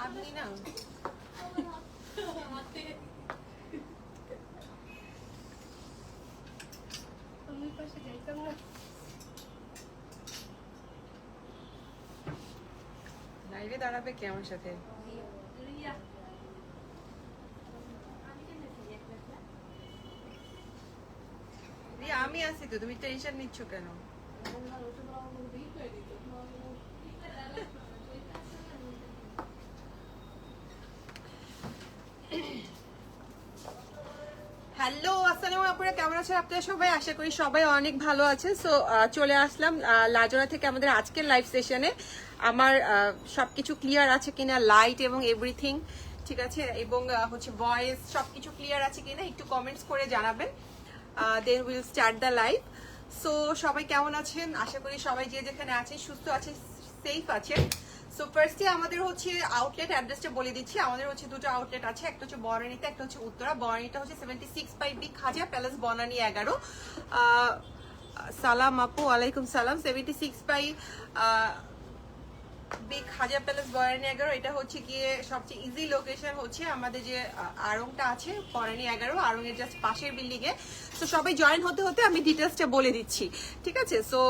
আপনি না লাইভে দাঁড়াবে কে আমার সাথে? আমি আছি তো, তুমি টেনশন নিচ্ছ কেন? হ্যালো, আসসালামু আলাইকুম, কেমন আছেন আপনারা সবাই? আশা করি সবাই অনেক ভালো আছে। সো চলে আসলাম লাজরা থেকে আমাদের আজকের লাইভ সেশনে। আমার সবকিছু ক্লিয়ার আছে কিনা, লাইট এবং এভরিথিং ঠিক আছে, এবং হচ্ছে ভয়েস সবকিছু ক্লিয়ার আছে কিনা একটু কমেন্টস করে জানাবেন। Then will start the live. So সবাই কেমন আছেন? আশা করি সবাই যে যেখানে আছেন সুস্থ আছে, সেফ আছে। সো ফার্স্টে আমাদের হচ্ছে আউটলেট অ্যাড্রেসটা বলে দিচ্ছি। আমাদের হচ্ছে দুটো আউটলেট আছে, একটা হচ্ছে বনানীতে, একটা হচ্ছে উত্তরা। বনানীটা হচ্ছে 76/B খাজা প্যালেস, বনানী 11। সালাম আপু, ওয়ালাইকুম সালাম। 76/B খাজা প্যালেস, বনানী 11। এটা হচ্ছে গিয়ে সবচেয়ে ইজি লোকেশন হচ্ছে আমাদের যে আড়ংটা আছে, বনানী 11 আড়ংয়ের জাস্ট পাশের বিল্ডিং এ। তো সবাই জয়েন হতে হতে আমি ডিটেলসটা বলে দিচ্ছি, ঠিক আছে? সো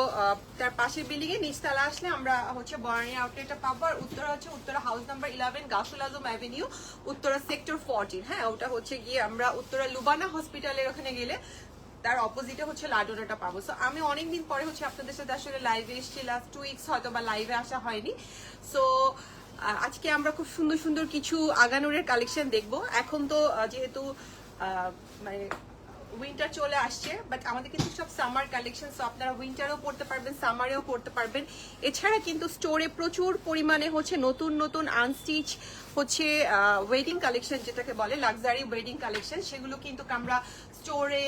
তার পাশের বিল্ডিং এ নিচতলা আসলে আমরা হচ্ছে বনানী আউটলেটটা পাবো। আর উত্তরা হচ্ছে উত্তরা হাউস নাম্বার 11, গাউসুল আজম অ্যাভিনিউ, উত্তরা সেক্টর 14। হ্যাঁ, ওটা হচ্ছে গিয়ে আমরা উত্তরা লুবানা হসপিটালের ওখানে গেলে তার অপোজিটে হচ্ছে লাডোনাটা পাবো। সো আমি অনেকদিন পরে হচ্ছে আপনাদের সাথে আসলে লাইভে এসেছি, লাস্ট 2 উইকস হয়তো বা লাইভে আসা হয়নি। সো আজকে আমরা খুব সুন্দর সুন্দর কিছু আগানুরের কালেকশন দেখবো। এখন তো যেহেতু মানে উইন্টার চলে আসছে, বাট আমাদের কিন্তু সব সামার কালেকশন। সো আপনারা উইন্টারেও পড়তে পারবেন, সামারেও পড়তে পারবেন। এছাড়া কিন্তু স্টোরে প্রচুর পরিমাণে হচ্ছে নতুন নতুন আনস্টিচ হচ্ছে ওয়েডিং কালেকশন, যেটাকে বলে লাক্সারি ওয়েডিং কালেকশন, সেগুলো কিন্তু আমরা স্টোরে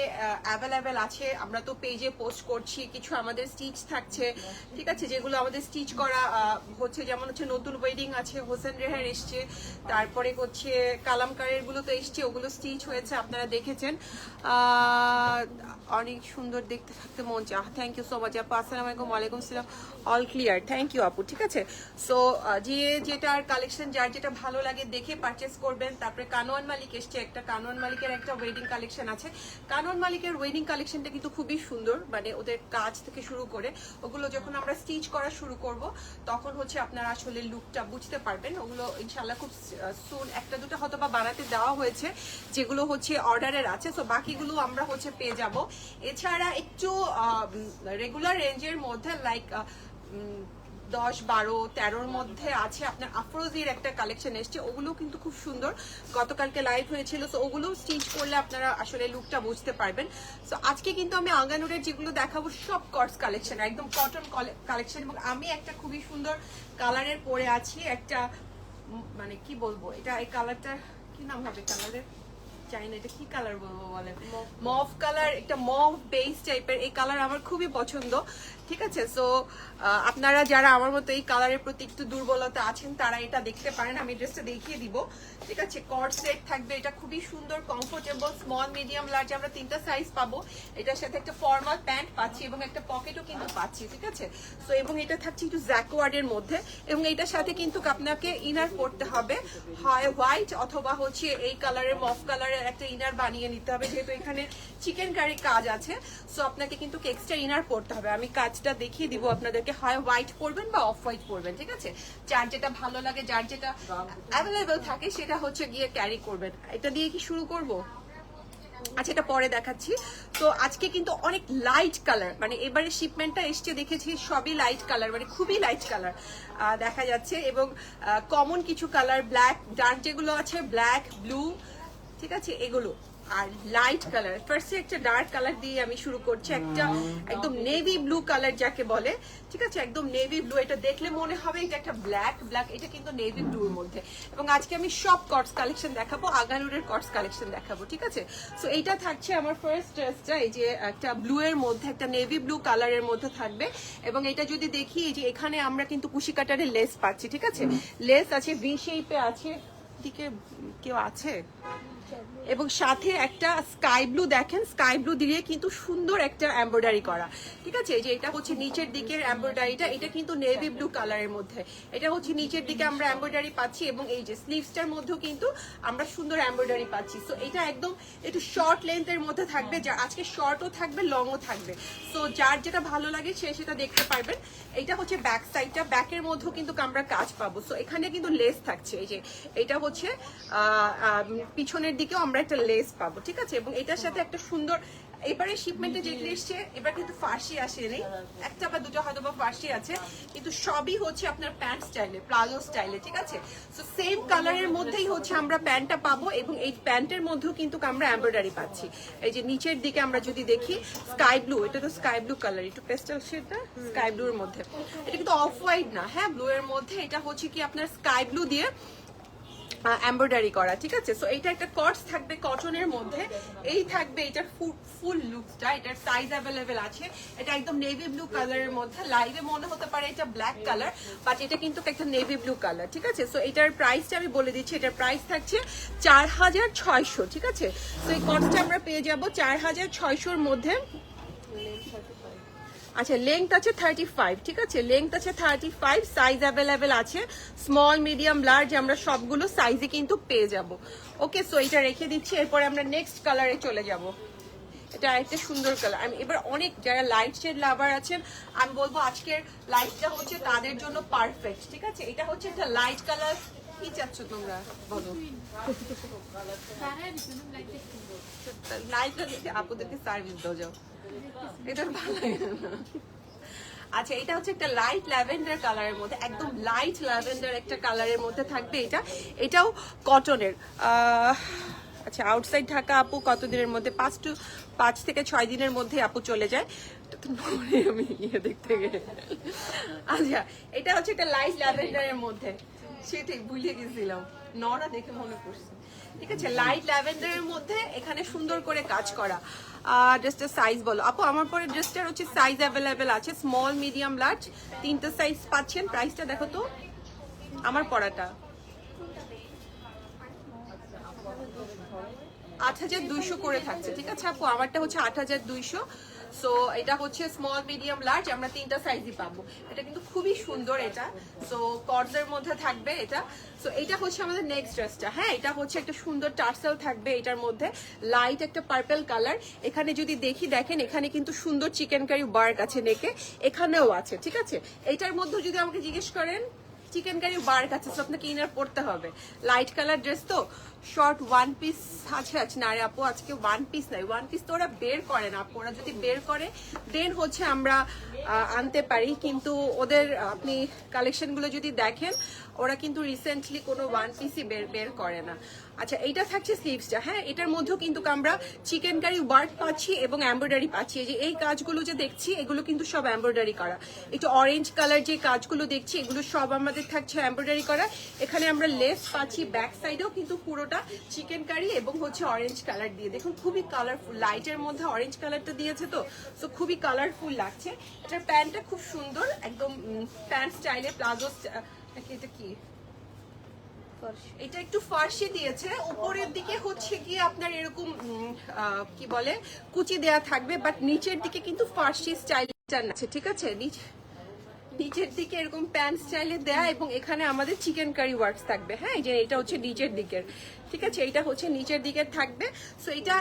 অ্যাভেলেবেল আছে। আমরা তো পেজে পোস্ট করছি, কিছু আমাদের স্টিচ থাকছে, ঠিক আছে, যেগুলো আমাদের স্টিচ করা হচ্ছে। যেমন হচ্ছে নতুন ওয়েডিং আছে, হোসেন রেহার এসছে, তারপরে হচ্ছে কালামকারের গুলো তো এসছে, ওগুলো স্টিচ হয়েছে, আপনারা দেখেছেন। অনেক সুন্দর দেখতে থাকতে মন চায়। থ্যাংক ইউ সো মাচ আপু, আসসালামু আলাইকুম। ওয়ালাইকুম আসসালাম, অল ক্লিয়ার, থ্যাংক ইউ আপু, ঠিক আছে। সো যে যেটার কালেকশন যার যেটা ভালো লাগে দেখে পারচেস করবেন। তারপরে কানোয়ান মালিক এসছে, একটা কানোয়ান মালিকের একটা ওয়েডিং কালেকশন আছে। কানোয়ান মালিকের ওয়েডিং কালেকশনটা কিন্তু খুবই সুন্দর, মানে ওদের কাজ থেকে শুরু করে ওগুলো যখন আমরা স্টিচ করা শুরু করব তখন হচ্ছে আপনারা আসলে লুকটা বুঝতে পারবেন। ওগুলো ইনশাল্লাহ খুব সুন একটা দুটো হয়তো বা বানাতে দেওয়া হয়েছে, যেগুলো হচ্ছে অর্ডারের আছে। সো বাকিগুলো আমরা হচ্ছে পেয়ে যাব। এছাড়া একটু রেগুলার রেঞ্জের মধ্যে লাইক 10, 12, 13-র মধ্যে আছে আপনার আফরোজির একটা কালেকশন এসছে, ওগুলো কিন্তু খুব সুন্দর, গতকালকে লাইভ হয়েছিল। সো ওগুলো স্টিচ করলে আপনারা আসলে লুকটা বুঝতে পারবেন। সো আজকে কিন্তু আমি আঙ্গানুরের যেগুলো দেখাবো সব কটস কালেকশন, একদম কটন কালেকশন। এবং আমি একটা খুবই সুন্দর কালারের পরে আছি, একটা মানে কি বলবো, এটা এই কালারটা কি নাম হবে কালারের চাই না, এটা কি কালার বলবো বলেন, মভ কালার, একটা মভ বেস টাইপের। এই কালার আমার খুবই পছন্দ, ঠিক আছে। সো আপনারা যারা আমার মতো এই কালারের প্রতি একটু দুর্বলতা আছেন তারা এটা দেখতে পারেন। আমি ড্রেসটা দেখিয়ে দিব, ঠিক আছে। কট সেট থাকবে, এটা খুবই সুন্দর, কমফোর্টেবল, স্মল, মিডিয়াম, লার্জ, আমরা 3টা সাইজ পাবো। এটার সাথে একটা ফর্মাল প্যান্ট পাচ্ছি এবং একটা পকেটও কিন্তু পাচ্ছি, ঠিক আছে। সো এবং এটা থাকছে একটু জ্যাকওয়ার্ডের মধ্যে, এবং এটার সাথে কিন্তু আপনাকে ইনার পরতে হবে, হয় হোয়াইট অথবা হচ্ছে এই কালারের মফ কালারের একটা ইনার বানিয়ে নিতে হবে, যেহেতু এখানে চিকেন কারি কাজ আছে। সো আপনাকে কিন্তু এক্সট্রা ইনার পরতে হবে। আমি কাজটা দেখিয়ে দিব আপনাদেরকে, হয় হোয়াইট পরবেন বা অফ হোয়াইট পরবেন, ঠিক আছে। যার যেটা ভালো লাগে, যার যেটা অ্যাভেলেবেল থাকে সেটা হচ্ছে গিয়ে ক্যারি করবেন। এটা দিয়ে কি শুরু করব? আচ্ছা, এটা পরে দেখাচ্ছি। তো আজকে কিন্তু অনেক লাইট কালার, মানে এবারে শিপমেন্টটা এসছে দেখেছি সবই লাইট কালার, মানে খুবই লাইট কালার দেখা যাচ্ছে। এবং কমন কিছু কালার, ব্ল্যাক, ডার্ক যেগুলো আছে, ব্ল্যাক, ব্লু, ঠিক আছে, এগুলো। আর লাইট কালার, ফার্স্টে একটা ডার্ক কালার দিয়ে আমি শুরু করছি, একটা একদম নেভি ব্লু কালার যাকে বলে, ঠিক আছে, একদম নেভি ব্লু। এটা দেখলে মনে হবে এটা একটা ব্ল্যাক, এটা কিন্তু নেভি ব্লুর মধ্যে। এবং আজকে আমি সব কটস কালেকশন দেখাবো, আগানুরের কটস কালেকশন দেখাবো, ঠিক আছে। সো এইটা থাকছে আমার ফার্স্ট ড্রেসটা, এই যে একটা ব্লু এর মধ্যে, একটা নেভি ব্লু কালারের মধ্যে থাকবে। এবং এটা যদি দেখি, এই যে এখানে আমরা কিন্তু কুশি কাটারের লেস পাচ্ছি, ঠিক আছে, লেস আছে, ভি শেপে আছে। দিকে কেউ আছে? এবং সাথে একটা স্কাই ব্লু দেখেন, স্কাই ব্লু দিয়ে কিন্তু সুন্দর একটা এমব্রয়ডারি করা, ঠিক আছে। এই যে এটা হচ্ছে নিচের দিকের এমব্রয়ডারিটা, এটা কিন্তু নেভি ব্লু কালারের মধ্যে, এটা হচ্ছে নিচের দিকে আমরা এমব্রয়ডারি পাচ্ছি এবং এই যে স্লিভসটার মধ্যেও কিন্তু আমরা সুন্দর এমব্রয়ডারি পাচ্ছি। সো এটা একদম একটু শর্ট লেন্থের মধ্যে থাকবে, যা আজকে শর্টও থাকবে লংও থাকবে, সো যার যেটা ভালো লাগে সে সেটা দেখতে পারবেন। এটা হচ্ছে ব্যাক সাইডটা, ব্যাকের মধ্যেও কিন্তু আমরা কাজ পাবো। সো এখানে কিন্তু লেস থাকছে, এই যে এটা হচ্ছে পিছনের দিকেও আমরা একটা লেস পাবো, ঠিক আছে। এবং এটার সাথে একটা সুন্দর, এবারে শিপমেন্টে যেগুলো এসছে এবার কিন্তু ফার্সি আসেনি, একটা বা দুটো হয়তো বা ফার্সি আছে, কিন্তু সবই হচ্ছে আপনার প্যান্ট স্টাইলে, প্লাজো স্টাইলে, ঠিক আছে। সো সেম কালারের মধ্যেই হচ্ছে আমরা প্যান্টটা পাবো এবং এই প্যান্টের মধ্যেও কিন্তু আমরা এমব্রয়ডারি পাচ্ছি। এই যে নিচের দিকে আমরা যদি দেখি স্কাই ব্লু, এটা তো স্কাই ব্লু কালার, একটু পেস্টাল শেডটা স্কাই ব্লুর মধ্যে, এটা কিন্তু অফ হোয়াইট না, হ্যাঁ ব্লু এর মধ্যে, এটা হচ্ছে কি আপনার স্কাই ব্লু দিয়ে এমব্রয়ডারি করা, ঠিক আছে। সো এইটা একটা কটস থাকবে কটনের মধ্যে, এই থাকবে এটার ফুল লুকসটা, এটার সাইজ অ্যাভেলেবেল আছে। এটা একদম নেভি ব্লু কালারের মধ্যে, লাইভে মনে হতে পারে এটা ব্ল্যাক কালার, বাট এটা কিন্তু একটা নেভি ব্লু কালার, ঠিক আছে। সো এটার প্রাইসটা আমি বলে দিচ্ছি, এটার প্রাইস থাকছে 4600, ঠিক আছে। সো এই কটসটা আমরা পেয়ে যাবো 4600-র মধ্যে। আচ্ছা লেংথ আছে 35, ঠিক আছে, লেংথ আছে 35, সাইজ অ্যাভেলেবেল আছে স্মল মিডিয়াম লার্জ, আমরা সবগুলো সাইজে কিন্তু পেয়ে যাব। ওকে, সো এটা রেখে দিচ্ছি, এরপরে আমরা নেক্সট কালারে চলে যাব। এটা একটা সুন্দর কালার। আমি এবার অনেক যারা লাইট শেড লাভার আছেন, আমি বলবো আজকের লাইটটা হচ্ছে তাদের জন্য পারফেক্ট, ঠিক আছে। এটা হচ্ছে একটা লাইট কালার, কি চাচ্ছ তোমরা বলো? লাইট আপুদেরকে সার্ভিস দাও, যাও, এটা ভালো লাগে না। আচ্ছা এটা হচ্ছে একটা লাইট ল্যাভেন্ডার কালারের মধ্যে, একদম লাইট ল্যাভেন্ডার একটা কালারের মধ্যে থাকবে এটা, এটাও কটনের। আচ্ছা আউটসাইড ঢাকা আপু কত দিনের মধ্যে? 5 থেকে 6 দিনের মধ্যে আপু চলে যায়। আমি ইয়ে দেখতে গিয়ে, আচ্ছা এটা হচ্ছে একটা লাইট ল্যাভেন্ডারের মধ্যে, সেটাই ভুলে গেছিলাম, নরা দেখে মনে পড়ছে, ঠিক আছে। লাইট ল্যাভেন্ডারের মধ্যে এখানে সুন্দর করে কাজ করা। ড্রেসটার সাইজ বলো আপু? আমার পরে ড্রেসটার হচ্ছে সাইজ অ্যাভেলেবেল আছে, স্মল মিডিয়াম লার্জ, 3টে সাইজ পাচ্ছেন। প্রাইসটা দেখো তো আমার পরাটা, 8200 করে থাকছে, ঠিক আছে আপু। আমারটা হচ্ছে 8200। সো এটা হচ্ছে স্মল মিডিয়াম লার্জ, আমরা 3টা সাইজই পাবো। এটা কিন্তু খুবই সুন্দর, এটা সো কর্ডের মধ্যে থাকবে এটা। সো এটা হচ্ছে আমাদের নেক্সট ড্রেসটা, হ্যাঁ এটা হচ্ছে একটা সুন্দর টার্সেল থাকবে এটার মধ্যে, লাইট একটা পার্পল কালার। এখানে যদি দেখেন এখানে কিন্তু সুন্দর চিকেন কারি ওয়ার্ক আছে নেকে, এখানেও আছে, ঠিক আছে। এটার মধ্যে যদি আমাকে জিজ্ঞেস করেন চিকেন কারি ওয়ার্ক আছে, সো আপনাকে ইনার পড়তে হবে। লাইট কালার ড্রেস তো, শর্ট ওয়ান পিস আছে না রে আপু, আজকে ওয়ান পিস নাই, ওয়ান পিস তো ওরা বের করে না আপু, ওরা যদি বের করে দেন হচ্ছে আমরা আনতে পারি, কিন্তু ওদের আপনি কালেকশনগুলো যদি দেখেন ওরা কিন্তু রিসেন্টলি কোনো ওয়ান পিসই বের করে না। আচ্ছা এইটা থাকছে স্লিভসটা, হ্যাঁ এটার মধ্যেও কিন্তু আমরা চিকেন কারি ওয়ার্ক পাচ্ছি এবং এমব্রয়ডারি পাচ্ছি। এই যে এই কাজগুলো যে দেখছি এগুলো কিন্তু সব এমব্রয়ডারি করা, একটু অরেঞ্জ কালার যে কাজগুলো দেখছি এগুলো সব আমাদের থাকছে এমব্রয়ডারি করা। এখানে আমরা লেস পাচ্ছি, ব্যাক সাইডেও কিন্তু পুরোটা চিকেন কারি এবং হচ্ছে অরেঞ্জ কালার দিয়ে, দেখুন খুবই কালারফুল, লাইটের মধ্যে অরেঞ্জ কালারটা দিয়েছে তো, সো খুবই কালারফুল লাগছে। এটার প্যান্টটা খুব সুন্দর, একদম প্যান্ট স্টাইলে, প্লাজো। এটা কি, এটা একটু ফার্সি দিয়েছে, উপরের দিকে হচ্ছে গিয়ে আপনার এরকম কি বলে কুচি দেয়া থাকবে, বাট নিচের দিকে কিন্তু ফার্সি স্টাইল আছে, ঠিক আছে। নিচের দিকে এরকম প্যান্ট স্টাইলে দেয়া এবং এখানে আমাদের চিকেন কারি ওয়ার্কস থাকবে, হ্যাঁ এই যে এটা হচ্ছে নিচের দিকের, ঠিক আছে, এটা হচ্ছে নিচের দিকে থাকবে। সো এটা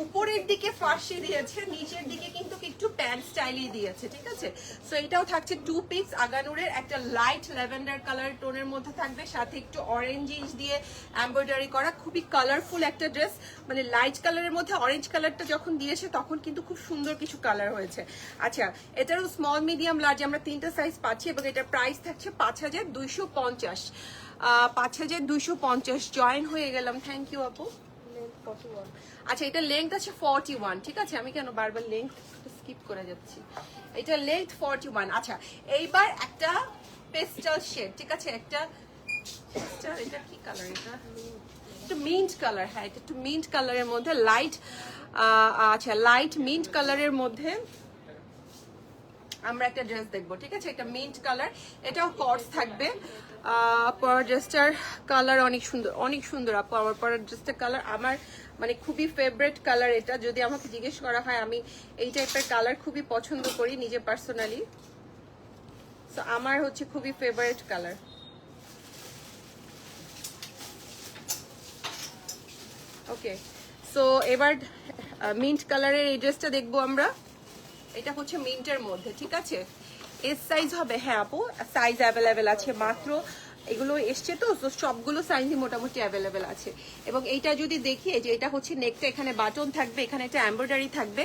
উপরের দিকে ফার্সি দিয়েছে, নিচের দিকে কিন্তু একটু প্যান্ট স্টাইলই দিয়েছে, ঠিক আছে। সো এটাও থাকছে 2 পিস আগানুরের, একটা লাইট ল্যাভেন্ডার কালার টোনের মধ্যে থাকবে, সাথে একটু অরেঞ্জিশ দিয়ে এমব্রয়ডারি করা, খুবই কালারফুল একটা ড্রেস, মানে লাইট কালারের মধ্যে অরেঞ্জ কালারটা যখন দিয়েছে তখন কিন্তু খুব সুন্দর কিছু কালার হয়েছে। আচ্ছা এটারও স্মল মিডিয়াম লার্জ আমরা 3টা সাইজ পাচ্ছি এবং এটার প্রাইস থাকছে 5250, 5250। জয়েন হয়ে গেলাম, থ্যাংক ইউ আপু। আচ্ছা এটা লেংথ আছে 41, ঠিক আছে, আমি কেন বারবার লেংথ স্কিপ করে যাচ্ছি, এটা লেংথ 41। আচ্ছা এইবার একটা পেস্টাল শেড, ঠিক আছে, একটা এটা কি কালার, এটা একটু মিন্ট কালার, হ্যাঁ এটা একটু মিন্ট কালারের মধ্যে, লাইট আচ্ছা লাইট মিন্ট কালারের মধ্যে আমরা একটা ড্রেস দেখবো, ঠিক আছে? এটা মিন্ট কালার, এটাও কর্স থাকবে। পরার ড্রেসটার কালার অনেক সুন্দর, অনেক সুন্দর আপু। আমার পরার ড্রেসটার কালার আমার মানে খুবই ফেভারিট কালার এটা। যদি আমাকে জিজ্ঞেস করা হয়, আমি এই টাইপের কালার খুবই পছন্দ করি নিজে পার্সোনালি। সো আমার হচ্ছে খুবই ফেভারিট কালার। ওকে, সো এবার মিন্ট কালারের এই ড্রেসটা দেখবো আমরা। এটা হচ্ছে মিন্টের মধ্যে, ঠিক আছে? এস সাইজ হবে? হ্যাঁ আপু, সাইজ অ্যাভেলেবেল আছে। মাত্র এগুলো এসছে তো, সবগুলো সাইজই মোটামুটি অ্যাভেলেবেল আছে। এবং এইটা যদি দেখি, যে এটা হচ্ছে নেকটা, এখানে বাটন থাকবে, এখানে একটা এমব্রয়ডারি থাকবে।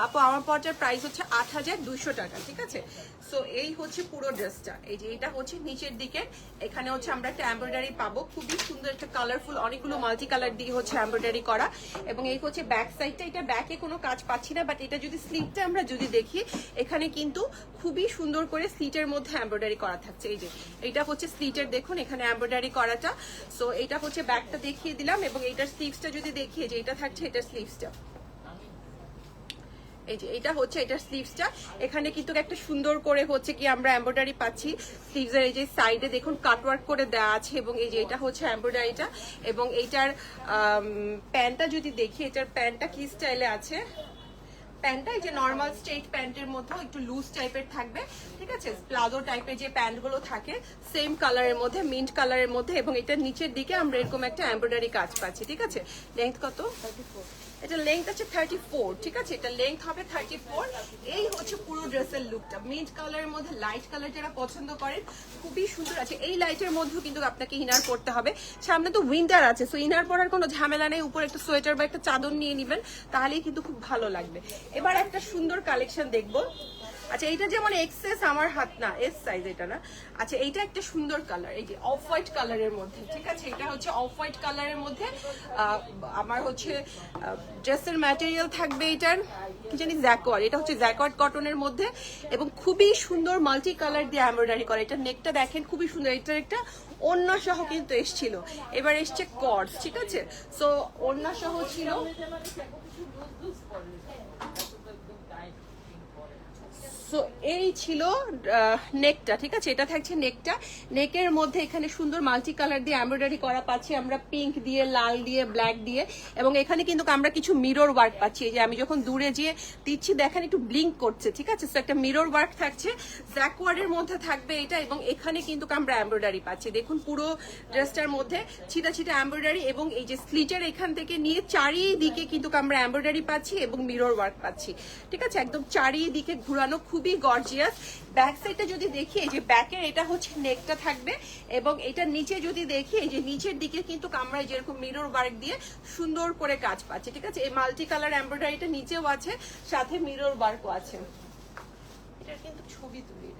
আপু আমার পর্যার প্রাইস হচ্ছে ৮,২০০ টাকা, ঠিক আছে? সো এই হচ্ছে পুরো ড্রেসটা। এই যে এটা হচ্ছে নিচের দিকে, এখানে হচ্ছে আমরা একটা এমব্রয়ডারি পাবো, খুবই সুন্দর একটা কালারফুল, অনেকগুলো মাল্টি কালার দিয়ে হচ্ছে এমব্রয়ডারি করা। এবং এই হচ্ছে ব্যাক সাইডটা, এটা ব্যাকে কোনো কাজ পাচ্ছি না, বাট এটা যদি স্লিভটা আমরা যদি দেখি, এখানে কিন্তু খুবই সুন্দর করে স্লিটের মধ্যে এমব্রয়ডারি করা থাকছে। এই যে এটা হচ্ছে স্লিটের, দেখুন এখানে এমব্রয়ডারি করাটা। সো এটা হচ্ছে ব্যাকটা দেখিয়ে দিলাম। এবং এইটার স্লিভসটা যদি দেখি, যে এটা থাকছে, এটার স্লিভসটা এই যে এটা হচ্ছে, এটার স্লিভসটা এখানে কিন্তু একটা সুন্দর করে হচ্ছে কি আমরা এমব্রয়ডারি পাচ্ছি। স্লিভসের এই যে সাইডে দেখুন কাটওয়ার্ক করে দেওয়া আছে। এবং এই যে এটা হচ্ছে এমব্রয়ডারিটা। এবং এইটার প্যান্টটা যদি দেখি, এটার প্যান্টটা কি স্টাইলে আছে, প্যান্টটা এই যে নর্মাল স্ট্রেট প্যান্টের মধ্যেও একটু লুজ টাইপের থাকবে, ঠিক আছে? প্লাজো টাইপের যে প্যান্টগুলো থাকে, সেম কালারের মধ্যে, মিন্ট কালারের মধ্যে। এবং এটার নিচের দিকে আমরা এরকম একটা এমব্রয়ডারি কাজ পাচ্ছি, ঠিক আছে? লেন্থ কত? 34। এটা লেন্থ আছে 34, ঠিক আছে? এটা লেন্থ হবে 34। এই হচ্ছে পুরো ড্রেসের লুকটা। মিন্ট কালারের মধ্যে লাইট কালার যারা পছন্দ করেন, খুবই সুন্দর আছে। এই লাইটের মধ্যেও কিন্তু আপনাকে ইনার পরতে হবে। সামনে তো উইন্টার আছে, সো ইনার পরার কোনো ঝামেলা নেই। উপরে একটা সোয়েটার বা একটা চাদর নিয়ে নেবেন, তাহলেই কিন্তু খুব ভালো লাগবে। এবার একটা সুন্দর কালেকশন দেখবো। আচ্ছা, এইটা যেমন এক্সেস আমার হাত না, এস সাইজ এটা না। আচ্ছা, এইটা একটা সুন্দর কালার, এই যে অফ হোয়াইট কালারের মধ্যে, ঠিক আছে? এটা হচ্ছে অফ হোয়াইট কালারের মধ্যে। আমার হচ্ছে ড্রেসের ম্যাটেরিয়াল থাকবে এটার কি জানি জ্যাকওয়ার্ড, এটা হচ্ছে জ্যাকওয়ার্ড কটনের মধ্যে। এবং খুবই সুন্দর মাল্টি কালার দিয়ে এমব্রয়ডারি করা। এটা নেকটা দেখেন খুবই সুন্দর। এটার একটা ওড়না সহ কিন্তু এসছিল, এবার এসছে কর্ডস, ঠিক আছে? সো ওড়না সহ ছিল। সো এই ছিল নেকটা, ঠিক আছে? এটা থাকছে নেকটা। নেকের মধ্যে এখানে সুন্দর মাল্টি কালার দিয়ে এমব্রয়ডারি করা পাচ্ছি আমরা, পিঙ্ক দিয়ে, লাল দিয়ে, ব্ল্যাক দিয়ে। এবং এখানে কিন্তু আমরা কিছু মিরর ওয়ার্ক পাচ্ছি। এই যে আমি যখন দূরে যেয়ে দিচ্ছি, দেখেন একটু ব্লিঙ্ক করছে, ঠিক আছে? সো একটা মিরর ওয়ার্ক থাকছে, জ্যাকওয়ার্ডের মধ্যে থাকবে এটা। এবং এখানে কিন্তু আমরা এমব্রয়ডারি পাচ্ছি, দেখুন পুরো ড্রেসটার মধ্যে ছিটা ছিটা এমব্রয়ডারি। এবং এই যে স্লিটের এখান থেকে নিয়ে চারিদিকে কিন্তু আমরা এমব্রয়ডারি পাচ্ছি এবং মিরর ওয়ার্ক পাচ্ছি, ঠিক আছে? একদম চারিদিকে ঘুরানো, খুবই গর্জিয়াস। ব্যাক সাইডটা যদি দেখি, এই যে ব্যাকের এটা হচ্ছে নেকটা থাকবে। এবং এটা নিচে যদি দেখি, এই যে নিচের দিকে কিন্তু আমরা যেরকম মিরর ওয়ার্ক দিয়ে সুন্দর করে কাজ পাচ্ছি, ঠিক আছে? এই মাল্টি কালার এমব্রয়ডারিটা নিচেও আছে, সাথে মিরর ওয়ার্কও আছে। এটার কিন্তু ছবি তুলি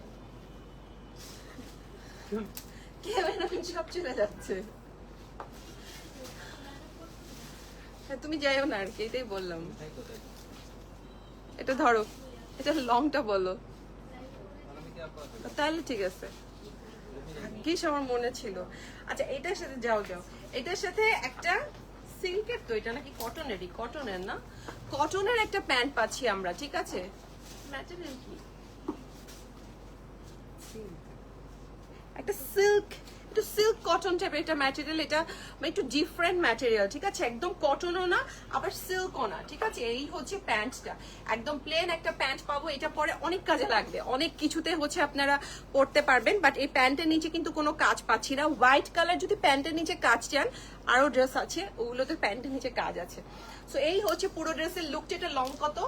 ক্যামেরা সব চলে যাচ্ছে। হ্যাঁ, তুমি যাইও না আর কি, এটাই বললাম। এটা ধরো, এটা লংটা বলো, তাহলে ঠিক আছে। কি আমার মনে ছিল। আচ্ছা, এটার সাথে যাও যাও, এটার সাথে একটা সিল্কের, তো এটা নাকি কটনেরই, কটনের না, কটনের একটা প্যান্ট পাচ্ছি আমরা, ঠিক আছে? ম্যাটেরিয়াল কি? একটা সিল্ক, একটু সিল্ক কটন টাইপের এটা ম্যাটেরিয়াল। এটা একটু ডিফারেন্ট ম্যাটেরিয়াল, ঠিক আছে? একদম কটনও না, আবার সিল্কও না, ঠিক আছে? এই হচ্ছে প্যান্টটা, একদম প্লেন একটা প্যান্ট পাবো। এটা পরে অনেক কাজে লাগবে, অনেক কিছুতে হচ্ছে আপনারা পরতে পারবেন। বাট এই প্যান্টের নিচে কিন্তু কোনো কাজ পাচ্ছি না। হোয়াইট কালার যদি প্যান্টের নিচে কাজ চান, আরো ড্রেস আছে, ওগুলোতে প্যান্টের নিচে কাজ আছে। সো এই হচ্ছে পুরো ড্রেসের লুকটা। এটা লং কত?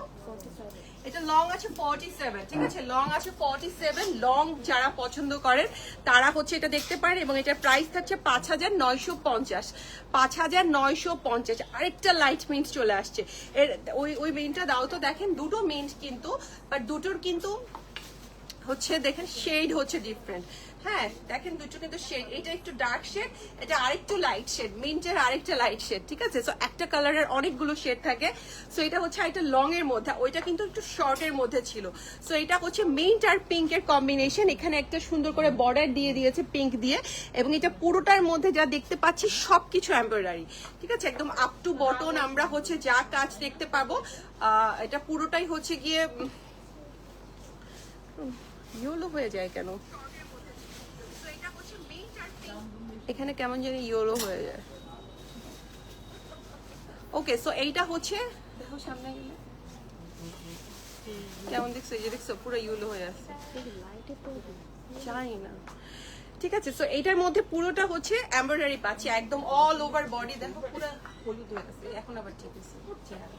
এটা লং আছে 47, ঠিক আছে? লং আছে 47। লং যারা পছন্দ করেন তারা হচ্ছে এটা দেখতে পারেন। এবং এটার প্রাইস থাকছে 5,950, 5,950। আরেকটা লাইট মিন্ট চলে আসছে। এর ওই মিন্টটা দাও তো। দেখেন দুটো মিন্ট কিন্তু, বাট দুটোর কিন্তু হচ্ছে দেখেন শেড হচ্ছে ডিফারেন্ট। হ্যাঁ, দেখেন দুটো কিন্তু শেড, এটা একটু ডার্ক শেড, এটা আরেকটু লাইট শেড, মিন্টের আরেকটা লাইট শেড, ঠিক আছে? সো একটা কালারের অনেকগুলো শেড থাকে। সো এটা হচ্ছে একটা লং এর মধ্যে, ওইটা কিন্তু একটু শর্ট এর মধ্যে ছিল। সো এটা হচ্ছে মিন্ট আর পিঙ্কের কম্বিনেশন। এখানে একটা সুন্দর করে বর্ডার দিয়ে দিয়েছে পিঙ্ক দিয়ে। এবং এটা পুরোটার মধ্যে যা দেখতে পাচ্ছি সবকিছু এমব্রয়ডারি, ঠিক আছে? একদম আপ টু বটন আমরা হচ্ছে যা কাজ দেখতে পাবো, এটা পুরোটাই হচ্ছে গিয়ে ইয়েলো হয়ে যায় কেন? এখানে কেমন জানি ইয়েলো হয়ে যায়। ওকে, সো এইটা হচ্ছে, দেখো সামনে গেলে কেমন দেখছো, এই যে দেখছো পুরো ইয়েলো হয়ে আছে, জানি না। ঠিক আছে, সো এইটার মধ্যে পুরোটা হচ্ছে এমব্রয়ডারি পাচ্ছি একদম অল ওভার বডি। দেখো পুরো হলুদ হয়ে গেছে, এখন আবার ঠিক আছে চেহারা।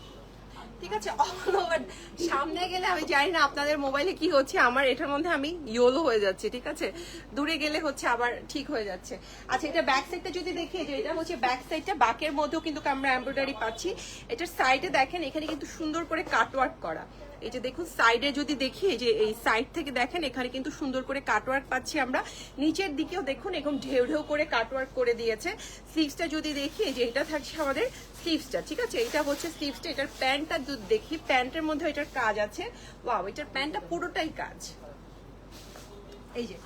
ঠিক আছে, অল ওভার। সামনে গেলে আমি জানি না আপনাদের মোবাইলে কি হচ্ছে, আমার এটার মধ্যে আমি ইয়েলো হয়ে যাচ্ছে। ঠিক আছে, দূরে গেলে হচ্ছে আবার ঠিক হয়ে যাচ্ছে। আচ্ছা, এটা ব্যাক সাইডটা যদি দেখি, যে এটা হচ্ছে ব্যাক সাইডটা, ব্যাকের মধ্যেও কিন্তু আমরা এমব্রয়ডারি পাচ্ছি। এটার সাইডে দেখেন এখানে কিন্তু সুন্দর করে কাটওয়ার্ক করা। এই যে দেখুন সাইডে যদি দেখি, যে এই সাইড থেকে দেখেন এখানে কিন্তু সুন্দর করে কাটওয়ার্ক পাচ্ছি আমরা। নিচের দিকেও দেখুন এরকম ঢেউ ঢেউ করে কাটওয়ার্ক করে দিয়েছে। স্লিভসটা যদি দেখি, যে এটা থাকছে আমাদের স্লিভসটা। ঠিক আছে, এটা হচ্ছে স্লিভসটা। এটার প্যান্টটা যদি দেখি, প্যান্টের মধ্যে এটার কাজ আছে। ওয়াও, এটার প্যান্টটা পুরোটাই কাজ। এই যে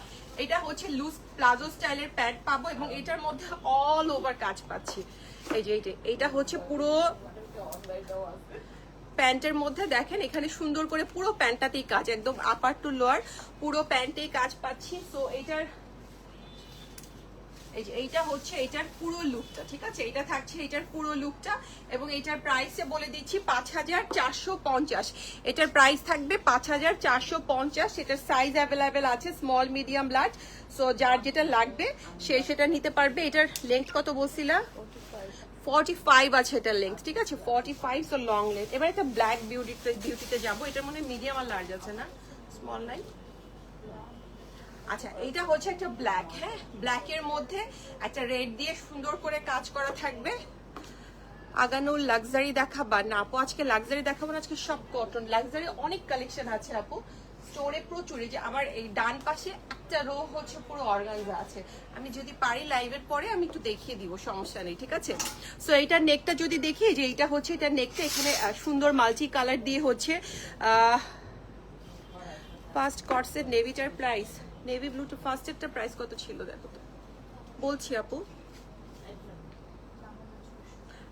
এটা হচ্ছে লুজ প্লাজো স্টাইলের প্যান্ট পাবো, এবং এটার মধ্যে অল ওভার কাজ পাচ্ছি। এই যে এইটা হচ্ছে পুরো প্যান্টের মধ্যে দেখেন এখানে সুন্দর করে পুরো প্যান্টটাতেই কাজ, একদম আপার টু লোয়ার পুরো প্যান্টেই কাজ পাচ্ছি। সো এইটার এই যে এইটা হচ্ছে এটার পুরো লুকটা। ঠিক আছে, এটা থাকছে এটার পুরো লুকটা, এবং এটার প্রাইসে বলে দিচ্ছি 5450। এটার প্রাইস থাকবে 5450। এটার সাইজ অ্যাভেলেবেল আছে, স্মল, মিডিয়াম, লার্জ। সো যার যেটা লাগবে সে সেটা নিতে পারবে। এটার লেন্থ কত বলছিলা? 45 আছে এটার লেন্থ। ঠিক আছে, 45, সো লং লেন্থ। এবার এটা ব্ল্যাক বিউটিতে যাবো। এটার মনে মিডিয়াম আর লার্জ আছে না, স্মল নাই। আচ্ছা, এইটা হচ্ছে একটা ব্ল্যাক। হ্যাঁ, ব্ল্যাকের মধ্যে একটা রেড দিয়ে সুন্দর করে কাজ করা থাকবে। আগানোর লাক্সারি দেখাবা না আপু? আজকে লাক্সারি দেখাবো না, আজকে সব কটন। লাক্সারি অনেক কালেকশন আছে আপু স্টোরে, প্রচুর। যে আমার এই ডান পাশে একটা রো হচ্ছে পুরো অর্গানজা আছে। আমি যদি পারি লাইভের পরে আমি একটু দেখিয়ে দিব, সমস্যা নেই। ঠিক আছে, সো এইটার নেকটা যদি দেখি, যে এইটা হচ্ছে এটার নেকটা, এখানে সুন্দর মাল্টি কালার দিয়ে হচ্ছে ফার্স্ট কটসের নেভিটার প্রাইস, নেভি ব্লু টু ফার্স্টেরটা প্রাইস কত ছিল দেখো তো, বলছি আপু।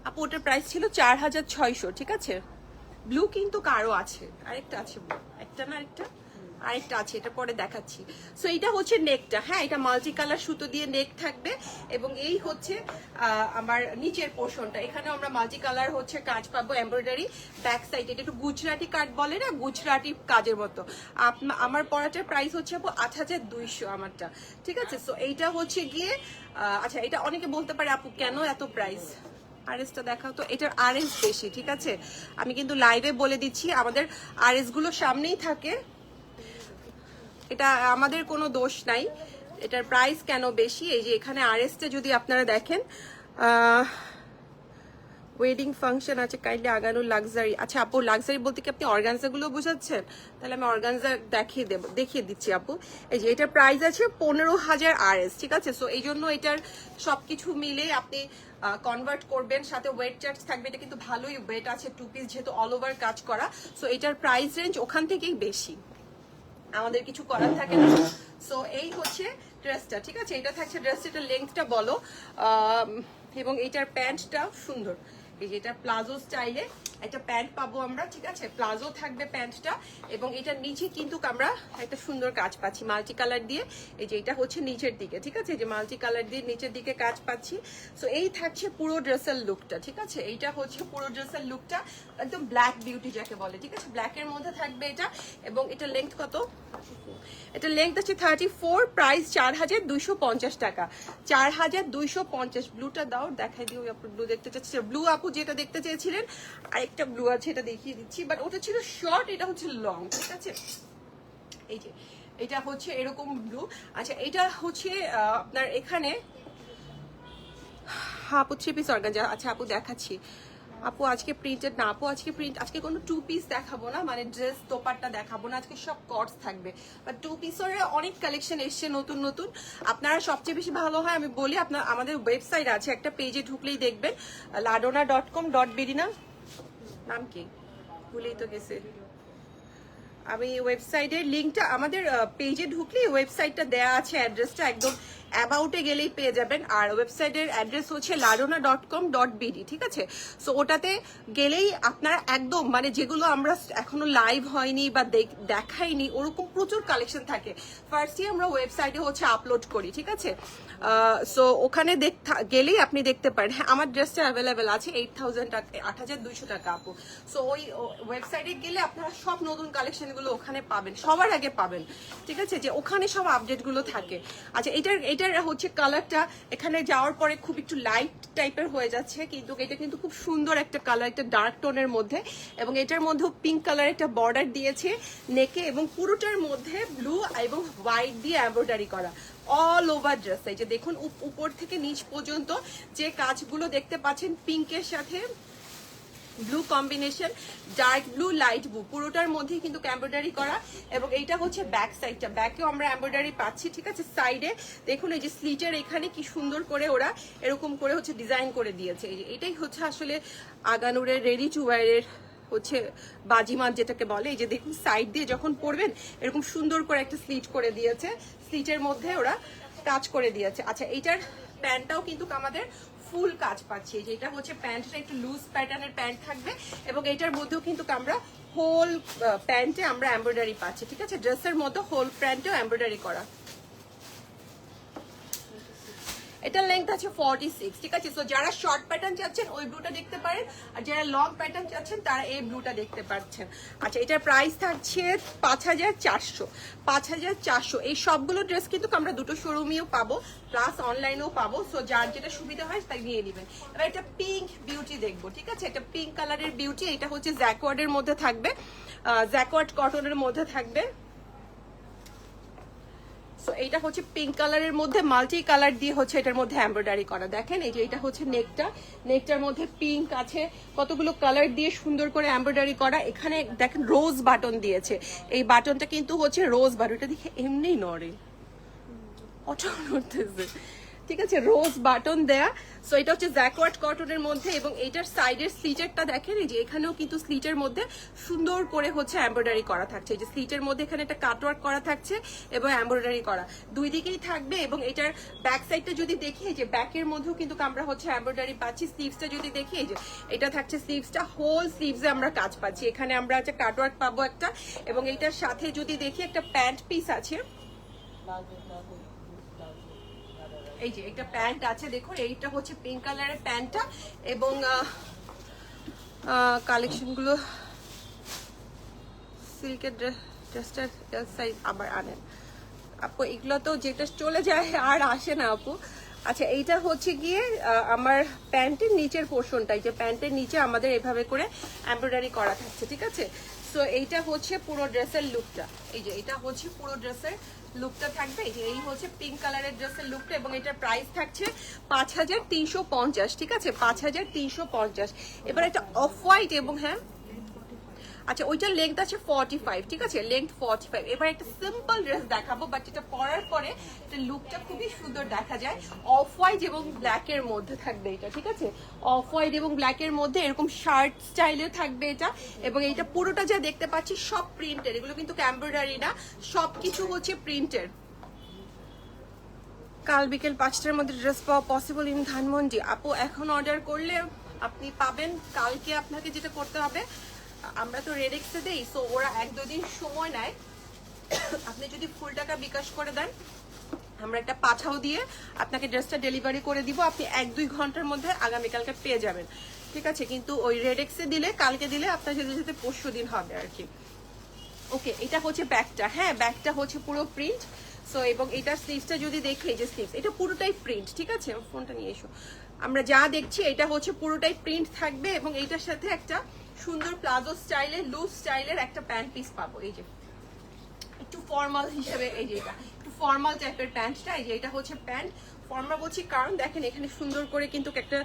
আপু ওটার প্রাইস ছিল 4600। ঠিক আছে, ব্লু কিন্তু কারো আছে, আরেকটা আছে, একটা না আরেকটা আছে, এটা পরে দেখাচ্ছি। সো এইটা হচ্ছে নেকটা। হ্যাঁ, এটা মাল্টি কালার সুতো দিয়ে নেক থাকবে, এবং এই হচ্ছে আমার নিচের পোর্শনটা। এখানে আমরা মাল্টি কালার হচ্ছে কাজ পাবো, এমব্রয়ডারি। ব্যাক সাইড এটা একটু গুজরাটি কাট বলে না, গুজরাটি কাজের মতো। আমার পরাটার প্রাইস হচ্ছে আপু 8200 আমারটা। ঠিক আছে, সো এইটা হচ্ছে গিয়ে আচ্ছা, এটা অনেকে বলতে পারে আপু কেন এত প্রাইস, আরএসটা দেখাও তো। এটার আরএস বেশি। ঠিক আছে, আমি কিন্তু লাইভে বলে দিচ্ছি, আমাদের আরএস গুলো সামনেই থাকে, এটা আমাদের কোনো দোষ নাই। এটার প্রাইস কেন বেশি, এই যে এখানে আরএসটা যদি আপনারা দেখেন, ওয়েডিং ফাংশন আছে, কাইন্ডলি আগানোর লাক্সারি। আচ্ছা আপু, লাক্সারি বলতে কি আপনি অর্গানজা গুলো বোঝাচ্ছেন? তাহলে আমি অর্গানজা দেখিয়ে দিচ্ছি আপু। এই যে এটার প্রাইস আছে 15000 আরএস। ঠিক আছে, সো এই জন্য এটার সবকিছু মিলে আপনি কনভার্ট করবেন, সাথে ওয়েট চার্জ থাকবে। এটা কিন্তু ভালোই ওয়েট আছে, 2 পিস যেহেতু অল ওভার কাজ করা। সো এটার প্রাইস রেঞ্জ ওখান থেকেই বেশি, আমাদের কিছু করার থাকে না। সো এই হচ্ছে ড্রেসটা। ঠিক আছে, এটা থাকছে ড্রেসটা, এটার লেন্থটা বলো, এবং এটার প্যান্টটা সুন্দর। এই যে এটা প্লাজো স্টাইলে একটা প্যান্ট পাবো আমরা। ঠিক আছে, প্লাজো থাকবে প্যান্টটা, এবং এটার নিচে কিন্তু আমরা একটা সুন্দর কাজ পাচ্ছি মাল্টি কালার দিয়ে। এই যে এটা হচ্ছে নিচের দিকে। ঠিক আছে, যে মাল্টি কালার দিয়ে নিচের দিকে কাজ পাচ্ছি। সো এই থাকছে পুরো ড্রেসের লুকটা। ঠিক আছে, এইটা হচ্ছে পুরো ড্রেসের লুকটা, একদম ব্ল্যাক বিউটি যাকে বলে। ঠিক আছে, ব্ল্যাকের মধ্যে থাকবে এটা, এবং এটার লেন্থ কত? এটা লেন্থ আছে 34, প্রাইস 4250 টাকা। 4250। ব্লুটা দাও, দেখাই দিও আপু, ব্লু দেখতে চাচ্ছি। ব্লু আপু যেটা দেখতে চেয়েছিলেন, আরেকটা ব্লু আছে, এটা দেখিয়ে দিচ্ছি, বাট ওটা ছিল শর্ট, এটা হচ্ছে লং। ঠিক আছে, এই যে এটা হচ্ছে এরকম ব্লু। আচ্ছা, এটা হচ্ছে আপনার এখানে আপু 3 পিস অর্গানজা। আচ্ছা আপু দেখাচ্ছি। আপু আজকে প্রিন্টেড না আপু, আজকে কোনো 2 পিস দেখাবো না, মানে ড্রেস দোপাট্টা দেখাবো না, আজকে সব কটস থাকবে। বাট 2 পিসের অনেক কালেকশন এসছে নতুন নতুন। আপনারা সবচেয়ে বেশি ভালো হয় আমি বলি, আপনার আমাদের ওয়েবসাইট আছে, একটা পেজে ঢুকলেই দেখবেন, ladona.com.bd না, নাম কি ভুলেই তো গেছে। আমি ওয়েবসাইটের লিঙ্কটা, আমাদের পেজে ঢুকলেই ওয়েবসাইটটা দেয়া আছে, অ্যাড্রেসটা একদম অ্যাবাউটে গেলেই পেয়ে যাবেন। আর ওয়েবসাইটের অ্যাড্রেস হচ্ছে ladona.com.bd, ঠিক আছে? সো ওটাতে গেলেই আপনারা একদম মানে যেগুলো আমরা এখনো লাইভ হয়নি বা দেখাইনি ওরকম প্রচুর কালেকশন থাকে, ফার্স্টই আমরা ওয়েবসাইটে হচ্ছে আপলোড করি, ঠিক আছে? সো ওখানে গেলেই আপনি দেখতে পারেন। হ্যাঁ, আমার ড্রেসটা অ্যাভেলেবেল আছে 8,000 টাকা, 8,200 টাকা আপু। সো ওই ওয়েবসাইটে গেলে আপনারা সব নতুন কালেকশনগুলো ওখানে পাবেন, সবার আগে পাবেন, ঠিক আছে? যে ওখানে সব আপডেটগুলো থাকে। আচ্ছা, এটার হচ্ছে কালারটা এখানে যাওয়ার পরে খুব একটু লাইট টাইপের হয়ে যাচ্ছে, কিন্তু এটা কিন্তু খুব সুন্দর একটা কালার, একটা ডার্ক টোনের মধ্যে, এবং এটার মধ্যেও পিঙ্ক কালার একটা বর্ডার দিয়েছে নেকে, এবং পুরোটার মধ্যে ব্লু এবং হোয়াইট দিয়ে এমব্রয়ডারি করা অল ওভার ড্রেস। এই যে দেখুন উপর থেকে নিচ পর্যন্ত যে কাজগুলো দেখতে পাচ্ছেন পিঙ্কের সাথে blue combination, dark blue light blue, পুরোটার মধ্যে কিন্তু এমব্রয়ডারি করা। এবং এইটা হচ্ছে ব্যাক সাইডটা, ব্যাকেও আমরা এমব্রয়ডারি পাচ্ছি, ঠিক আছে? সাইডে দেখুন এই যে স্লিটের এখানে কি সুন্দর করে ওরা এরকম করে হচ্ছে ডিজাইন করে দিয়েছে। এটাই হচ্ছে আসলে আগানুরের রেডি টু ওয়্যারের হচ্ছে বাজিমাত যেটাকে বলে। এই যে দেখুন সাইড দিয়ে যখন পরবেন এরকম সুন্দর করে একটা স্লিট করে দিয়েছে, স্লিটের মধ্যে ওরা কাজ করে দিয়েছে। আচ্ছা, এইটার প্যান্টটাও কিন্তু আমাদের ফুল কাজ পাচ্ছি। যেটা হচ্ছে প্যান্টটা একটু লুজ প্যাটার্নের প্যান্ট থাকবে, এবং এটার মধ্যেও কিন্তু আমরা হোল প্যান্টে আমরা এমব্রয়ডারি পাচ্ছি, ঠিক আছে? ড্রেসের মতো হোল প্যান্টেও এমব্রয়ডারি করা। এটা লেংথ আছে 46, ঠিক আছে? সো যারা শর্ট প্যাটার্ন চাচ্ছেন ওই ব্লুটা দেখতে পারেন, আর যারা লং প্যাটার্ন চাচ্ছেন তারা এই ব্লুটা দেখতে পাচ্ছেন। আচ্ছা, এটার প্রাইস থাকছে 5,400, 5,400। এই সবগুলো ড্রেস কিন্তু আমরা দুটো শোরুমেও পাবো, প্লাস অনলাইনেও পাবো। সো যার যেটা সুবিধা হয় তাই নিয়ে নেবেন। এবার এটা পিঙ্ক বিউটি দেখবো, ঠিক আছে? এটা পিঙ্ক কালারের বিউটি, এটা হচ্ছে জ্যাকওয়ার্ডের মধ্যে থাকবে, জ্যাকওয়ার্ড কটনের মধ্যে থাকবে। সো এইটা হচ্ছে পিঙ্ক কালারের মধ্যে মাল্টি কালার দিয়ে হচ্ছে এটার মধ্যে এমব্রয়ডারি করা। দেখেন এই যে এটা হচ্ছে নেকটার মধ্যে পিঙ্ক আছে, কতগুলো কালার দিয়ে সুন্দর করে এমব্রয়ডারি করা। এখানে দেখেন রোজ বাটন দিয়েছে, এই বাটনটা কিন্তু হচ্ছে রোজ বাটন, এটা দেখে এমনি নড়ে, অটো নড়তেছে, ঠিক আছে? রোজ বাটন দেয়া। সো এটা হচ্ছে জ্যাকওয়ার্ড কটনের মধ্যে, এবং এইটার সাইডের স্লিটারটা দেখেন এই যে এখানেও কিন্তু স্লিটের মধ্যে সুন্দর করে হচ্ছে এমব্রয়ডারি করা থাকছে। এই যে স্লিটের মধ্যে এখানে একটা কাটওয়ার্ক করা থাকছে এবং এমব্রয়ডারি করা দুই দিকেই থাকবে। এবং এটার ব্যাক সাইডটা যদি দেখি, এই যে ব্যাকের মধ্যেও কিন্তু আমরা হচ্ছে এমব্রয়ডারি পাচ্ছি। স্লিভসটা যদি দেখি, এই যে এটা থাকছে স্লিভসটা, হোল স্লিভসে আমরা কাজ পাচ্ছি। এখানে আমরা হচ্ছে কাটওয়ার্ক পাবো একটা, এবং এটার সাথে যদি দেখি একটা প্যান্ট পিস আছে, এই যে একটা প্যান্ট আছে দেখুন, এইটা হচ্ছে পিঙ্ক কালারের প্যান্টটা। এবং কালেকশনগুলো সিল্কের ড্রেসটার সাইজ আবার আনেন আপু, এগুলো তো যেটা চলে যায় আর আসে না আপু। আচ্ছা, এইটা হচ্ছে গিয়ে আমার প্যান্টের নিচের পোর্শনটা, এই যে প্যান্টের নিচে আমাদের এভাবে করে এমব্রয়ডারি করা থাকছে, ঠিক আছে? সো এইটা হচ্ছে পুরো ড্রেসের লুকটা, এই যে এটা হচ্ছে পুরো ড্রেসের লুকটা থাকবে। এই যে এই হচ্ছে পিঙ্ক কালারের ড্রেসের লুকটা, এবং এটার প্রাইস থাকছে 5,350, ঠিক আছে? 5,350। এবার একটা অফ হোয়াইট, এবং হ্যাঁ আচ্ছা ওইটার লেংথ আছে 45, ঠিক আছে? লেংথ 45। এবার একটা সিম্পল ড্রেস দেখাবো, বাট এটা পরার পরে এটা লুকটা খুবই সুন্দর দেখা যায়। অফ হোয়াইট এবং ব্ল্যাক এর মধ্যে থাকবে এটা, ঠিক আছে? অফ হোয়াইট এবং ব্ল্যাক এর মধ্যে এরকম শার্ট স্টাইলে থাকবে এটা। এবং এইটা পুরোটা যা দেখতে পাচ্ছি সব প্রিন্টের, এগুলো কিন্তু এমব্রয়ডারি না, সবকিছু হচ্ছে প্রিন্টের। কাল বিকেল 5টার মধ্যে ড্রেস পাওয়া পসিবল ইন ধানমন্ডি? আপু এখন অর্ডার করলে আপনি পাবেন, কালকে আপনাকে যেটা করতে হবে, আমরা তো রেডেক্সে দেই, সো ওরা 1-2 দিন সময় নেয়। আপনি যদি ফুল টাকা বিকাশ করে দেন, আমরা একটা পাঠাও দিয়ে আপনাকে ড্রেসটা ডেলিভারি করে দিব, আপনি 1-2 ঘন্টার মধ্যে আগামীকালকে পেয়ে যাবেন, ঠিক আছে? কিন্তু ওই রেডেক্সে দিলে, কালকে দিলে আপনার যেতে যেতে 5 দিন হবে আর কি। ওকে, এটা হচ্ছে ব্যাকটা, হ্যাঁ ব্যাকটা হচ্ছে পুরো প্রিন্ট। সো এবং এটার স্লিভসটা যদি দেখি, এই যে স্লিভস এটা পুরোটাই প্রিন্ট, ঠিক আছে? ফোনটা নিয়ে এসো। আমরা যা দেখছি এটা হচ্ছে পুরোটাই প্রিন্ট থাকবে, এবং এইটার সাথে একটা সুন্দর প্লাজো স্টাইলের লুজ স্টাইলের একটা প্যান্ট পিস পাবো। এই যে একটু ফর্মাল হিসেবে, এই যে এটা একটু ফর্মাল টাইপের প্যান্টটা, এই যে এটা হচ্ছে প্যান্ট। ফর্মাল বলছি কারণ দেখেন এখানে সুন্দর করে কিন্তু একটা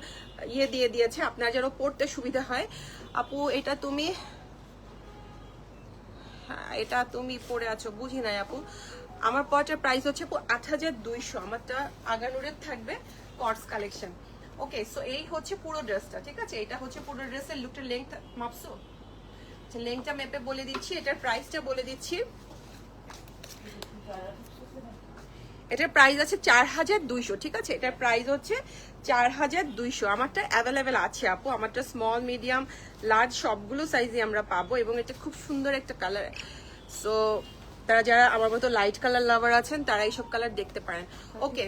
ইয়ে দিয়ে দিয়েছে, আপনার যেন পরতে সুবিধা হয়। আপু এটা তুমি, হ্যাঁ এটা তুমি পরে আছো, বুঝি নাই আপু। আমার পরটার প্রাইস হচ্ছে 8,200, আমারটা আগানুরের থাকবে কর্স কালেকশন। ওকে, সো এই হচ্ছে পুরো ড্রেসটা, ঠিক আছে? এটা হচ্ছে পুরো ড্রেসের লুকটা। লেংথ মাপসো? আচ্ছা, লেংথটা মেপে বলে দিচ্ছি, এটার প্রাইসটা বলে দিচ্ছি। এটার প্রাইস আছে 4200, ঠিক আছে? এটার প্রাইস হচ্ছে 4200। আমারটা অ্যাভেলেবেল আছে আপু, আমারটা স্মল মিডিয়াম লার্জ সবগুলো সাইজে আমরা পাবো, এবং এটা খুব সুন্দর একটা কালার। সো তারা যারা আমার মতো লাইট কালার লাভার আছেন তারা এইসব কালার দেখতে পারেন। ওকে,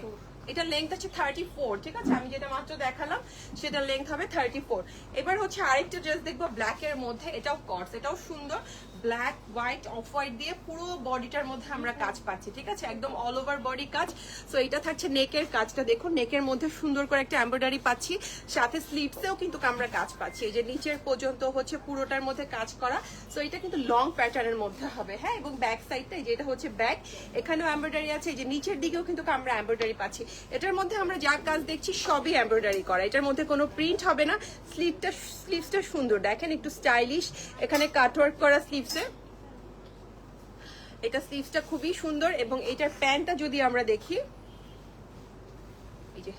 এটা লেংথ আছে 34, ঠিক আছে? আমি যেটা মাত্র দেখালাম সেটা লেংথ হবে 34। এবার হচ্ছে আরেকটা ড্রেস দেখবো ব্ল্যাক এর মধ্যে, এটাও কটস, এটাও সুন্দর। ব্ল্যাক হোয়াইট অফ হোয়াইট দিয়ে পুরো বডিটার মধ্যে আমরা কাজ পাচ্ছি, ঠিক আছে? একদম অল ওভার বডি কাজ। সো এটা থাকছে নেকের কাজটা, দেখুন নেকের মধ্যে সুন্দর করে একটা এমব্রয়ডারি পাচ্ছি, সাথে স্লিভসেও কিন্তু আমরা কাজ পাচ্ছি, এই যে নিচের পর্যন্ত হচ্ছে পুরোটার মধ্যে কাজ করা। সো এটা কিন্তু লং প্যাটার্নের মধ্যে হবে, হ্যাঁ? এবং ব্যাক সাইডটা, এই যে এটা হচ্ছে ব্যাক, এখানেও এমব্রয়ডারি আছে, এই যে নিচের দিকেও কিন্তু আমরা এমব্রয়ডারি পাচ্ছি। এটার মধ্যে আমরা যা কাজ দেখছি সবই এমব্রয়ডারি করা, এটার মধ্যে কোনো প্রিন্ট হবে না। স্লিভসটা সুন্দর, দেখেন একটু স্টাইলিশ, এখানে কাটওয়ার্ক করা স্লিভসে, এটা স্লিভসটা খুবই সুন্দর। এবং এটার প্যান্টটা যদি আমরা দেখি, এই যে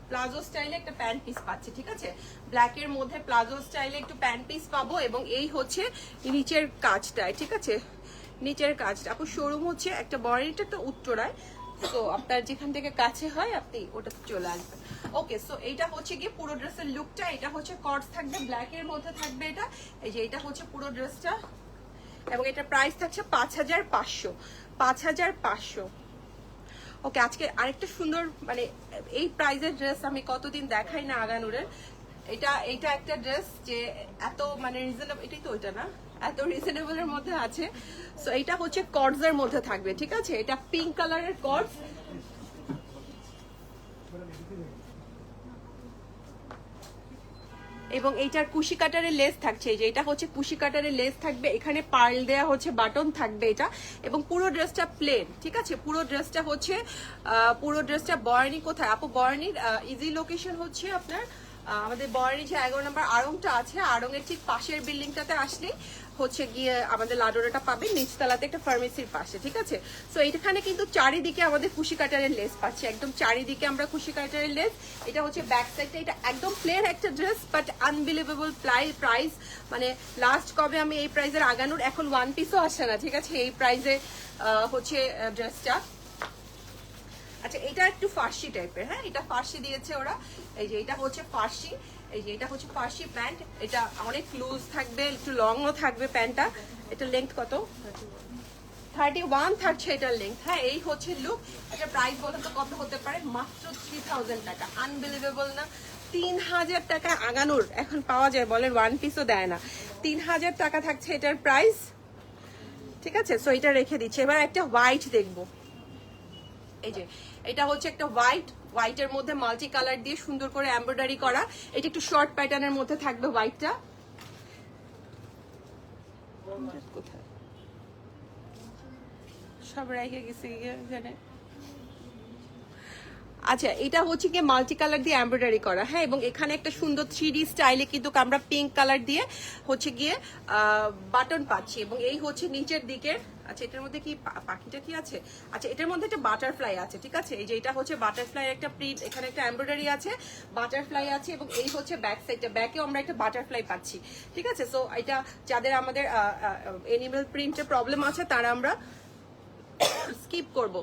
প্লাজো স্টাইলে একটা প্যান্ট পিস পাচ্ছি, ঠিক আছে? ব্ল্যাক এর মধ্যে প্লাজো স্টাইলে একটু প্যান্ট পিস পাবো, এবং এই হচ্ছে নিচের কাজটা, ঠিক আছে? নিচের কাজটা আপু শোরুম হচ্ছে একটা বডিটা তো উত্তরায়, তো আপনার যেখান থেকে কাছে হয় আপনি ওটাতে চলে আসবেন। ওকে, সো এইটা হচ্ছে গিয়ে পুরো ড্রেসের লুকটা। এটা হচ্ছে কটস থাকবে, ব্ল্যাক এর মধ্যে থাকবে এটা, এই যে এটা হচ্ছে পুরো ড্রেসটা, এবং এটা প্রাইস থাকছে 5500, 5500। ওকে, আজকে আরেকটা সুন্দর মানে এই প্রাইজের ড্রেস আমি কতদিন দেখাই না আগানুরের। এটা একটা ড্রেস যে এত মানে রিজনেবল, এটাই তো ওইটা না, এত রিজনেবলের মধ্যে আছে। সো এটা হচ্ছে কর্ডসের মধ্যে থাকবে, ঠিক আছে? এটা পিঙ্ক কালারের কর্ডস, এবং এইটার কুশি কাটারের লেস থাকছে, এই যে এটা হচ্ছে কুশি কাটারের লেস থাকবে, এখানে পার্ল দেয়া হচ্ছে, বাটন থাকবে এটা, এবং পুরো ড্রেসটা প্লেন, ঠিক আছে? পুরো ড্রেসটা বর্ণি কোথায় আপু? বর্ণির ইজি লোকেশন হচ্ছে আপনার আমাদের বর্ণি যে 11 নম্বর আড়ংটা আছে, আড়ংয়ের ঠিক পাশের বিল্ডিংটাতে আসলেই হচ্ছে গিয়ে আমাদের লাডোরাটা পাবে, নিচতলাতে একটা ফার্মেসির পাশে, ঠিক আছে? সো এইখানে কিন্তু চারিদিকে আমাদের কুশি কাটারের লেস পাচ্ছি, একদম চারিদিকে আমরা কুশি কাটারের লেস। এটা হচ্ছে ব্যাক সাইডটা, এটা একদম প্লেন একটা ড্রেস, বাট আনবিলিভেবল প্রাইস। মানে লাস্ট কবে আমি এই প্রাইসের আগানোর, এখন ওয়ান পিসও আসে না, ঠিক আছে? এই প্রাইসে হচ্ছে ড্রেসটা। আচ্ছা, এটা একটু ফার্সি টাইপের, হ্যাঁ? এটা ফার্সি দিয়েছে ওরা, এই যে এটা হচ্ছে ফার্সি, এই যে এটা হচ্ছে ফার্সি প্যান্ট, এটা অনেক লুজ থাকবে, একটু লংও থাকবে প্যান্টটা। এটা লেংথ কত? 31 থাকছে এটার লেংথ, হ্যাঁ? এই হচ্ছে লুক। এটা প্রাইস বলতে তো কত হতে পারে? মাত্র 3000 টাকা। আনবিলিভেবল না? 3000 টাকা আগানোর এখন পাওয়া যায়, বলেন ওয়ান পিসও দেয় না। 3000 টাকা থাকছে এটার প্রাইস, ঠিক আছে? সো এটা রেখে দিচ্ছি। এবার একটা হোয়াইট দেখবো, এই যে এটা হচ্ছে একটা হোয়াইটের মধ্যে মাল্টি কালার দিয়ে সুন্দর করে এমব্রয়ডারি করা, এটা একটু শর্ট প্যাটার্নের মধ্যে থাকবে হোয়াইটটা। কোথায় সব রেখে গেছে এখানে। আচ্ছা, এটা হচ্ছে গিয়ে মাল্টি কালার দিয়ে এমব্রয়ডারি করা, হ্যাঁ? এবং এখানে একটা সুন্দর 3D স্টাইলে কিন্তু আমরা পিঙ্ক কালার দিয়ে হচ্ছে গিয়ে বাটন পাচ্ছি, এবং এই হচ্ছে নিচের দিকের। আচ্ছা, এটার মধ্যে কি পাখিটা কি আছে? আচ্ছা, এটার মধ্যে একটা বাটারফ্লাই আছে, ঠিক আছে? এই যে এটা হচ্ছে বাটারফ্লাই একটা প্রিন্ট, এখানে একটা এমব্রয়ডারি আছে, বাটারফ্লাই আছে, এবং এই হচ্ছে ব্যাক সাইডটা, ব্যাকেও আমরা একটা বাটারফ্লাই পাচ্ছি, ঠিক আছে? সো এটা যাদের আমাদের এনিমেল প্রিন্টের প্রবলেম আছে তারা আমরা স্কিপ করব।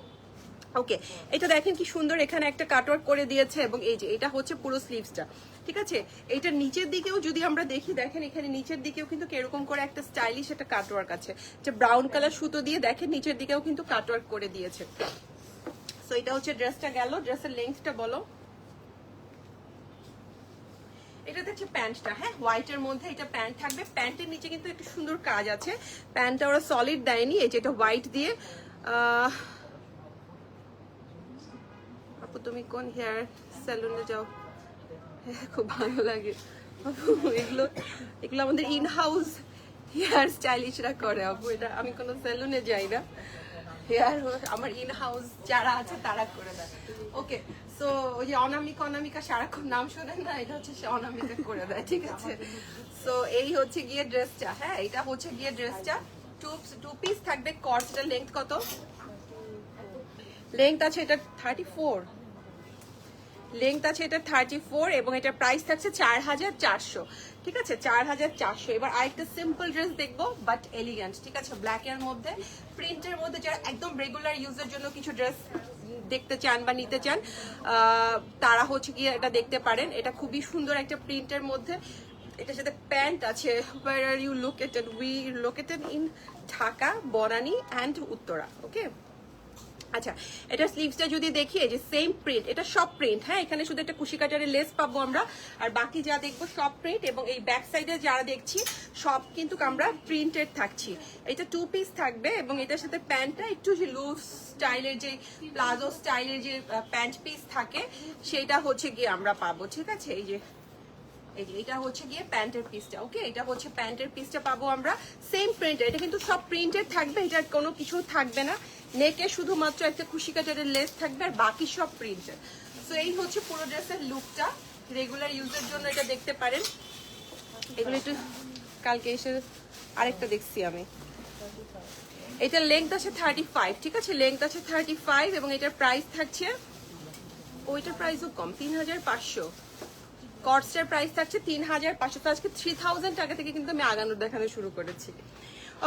ওকে, এটা দেখেন কি সুন্দর, এখানে একটা কাটওয়ার্ক করে দিয়েছে, এবং এই যে এটা হচ্ছে পুরো স্লিভসটা, ঠিক আছে? এটা নিচের দিকেও যদি আমরা দেখি, দেখেন এখানে নিচের দিকেও কিন্তু এরকম করে একটা স্টাইলিশ একটা কাটওয়ার্ক আছে, যে ব্রাউন কালার সুতো দিয়ে দেখেন নিচের দিকেও কিন্তু কাটওয়ার্ক করে দিয়েছে। সো এটা হচ্ছে ড্রেসটা গেল। ড্রেসের লেন্থটা বলো। এটা হচ্ছে প্যান্টটা, হ্যাঁ? হোয়াইটের মধ্যে এটা প্যান্ট থাকবে, প্যান্টের নিচে কিন্তু একটু সুন্দর কাজ আছে, প্যান্টটা ওরা সলিড দেয়নি, এই যে এটা হোয়াইট দিয়ে। আপু তুমি কোন হেয়ার স্যালুনে যাও? হ্যাঁ, খুব ভালো লাগে আপু, এগুলো আমাদের ইন হাউস হেয়ার স্টাইলিশরা করে আপু, এটা আমি কোনো স্যালুনে যাই না, হেয়ার আমার ইন হাউস যারা আছে তারা করে দেয়। ওকে, সো ওই যে অনামিকা সারাক্ষণ নাম শোনেন না, এটা হচ্ছে সে অনামিকা করে দেয়, ঠিক আছে? সো এই হচ্ছে গিয়ে ড্রেসটা, হ্যাঁ? এটা হচ্ছে গিয়ে ড্রেসটা টু পিস থাকবে। কর্সটার লেন্থ কত? লেংথ আছে এটা 34, লেংথ আছে এটা 34, এবং এটা প্রাইস থাকছে 4400, ঠিক আছে? 4400। এবার আরেকটা সিম্পল ড্রেস দেখবো, বাট এলিগেন্ট, ঠিক আছে? ব্ল্যাক এর মধ্যে প্রিন্টের মধ্যে, যারা একদম রেগুলার ইউজের জন্য কিছু ড্রেস দেখতে চান বা নিতে চান তারা হচ্ছে গিয়ে এটা দেখতে পারেন। এটা খুবই সুন্দর একটা প্রিন্টের মধ্যে, এটার সাথে প্যান্ট আছে। where are you located? we located in Dhaka, Banani and Uttara. Okay, আচ্ছা এটা স্লিভসটা যদি দেখি, এই যে সেম প্রিন্ট, এটা সব প্রিন্ট। হ্যাঁ, এখানে শুধু একটা কুশি কাটারের লেস পাবো আমরা, আর বাকি যা দেখবো সব প্রিন্ট। এবং এই ব্যাক সাইডে যারা দেখছি সব কিন্তু আমরা প্রিন্টেড থাকছি। এটা 2 পিস থাকবে এবং এটার সাথে প্যান্টটা একটু যে লুজ স্টাইলের, যে প্লাজো স্টাইলের যে প্যান্ট পিস থাকে সেটা হচ্ছে গিয়ে আমরা পাবো। ঠিক আছে, এই যে এটা হচ্ছে গিয়ে প্যান্টের পিসটা। ওকে, এটা হচ্ছে প্যান্টের পিসটা পাবো আমরা সেম প্রিন্টের। এটা কিন্তু সব প্রিন্টেড থাকবে, এটার কোনো কিছু থাকবে না। নেকে শুধুমাত্র একটা খুশি কাটারের লেস থাকবে আর বাকি সব প্রিন্টেড। সো এই হচ্ছে পুরো ড্রেসের লুকটা। রেগুলার ইউজের জন্য এটা দেখতে পারেন। এগুলো একটু কালকে এসে আরেকটা দেখছি আমি। এটা লেংথ আছে 35, ঠিক আছে, লেংথ আছে 35 এবং এটার প্রাইস থাকছে, ওইটার প্রাইসও কম, 3500। কর্সটার প্রাইস থাকছে 3500। তো আজকে 3000 টাকা থেকে কিন্তু আমি আগানো দেখানো শুরু করেছি।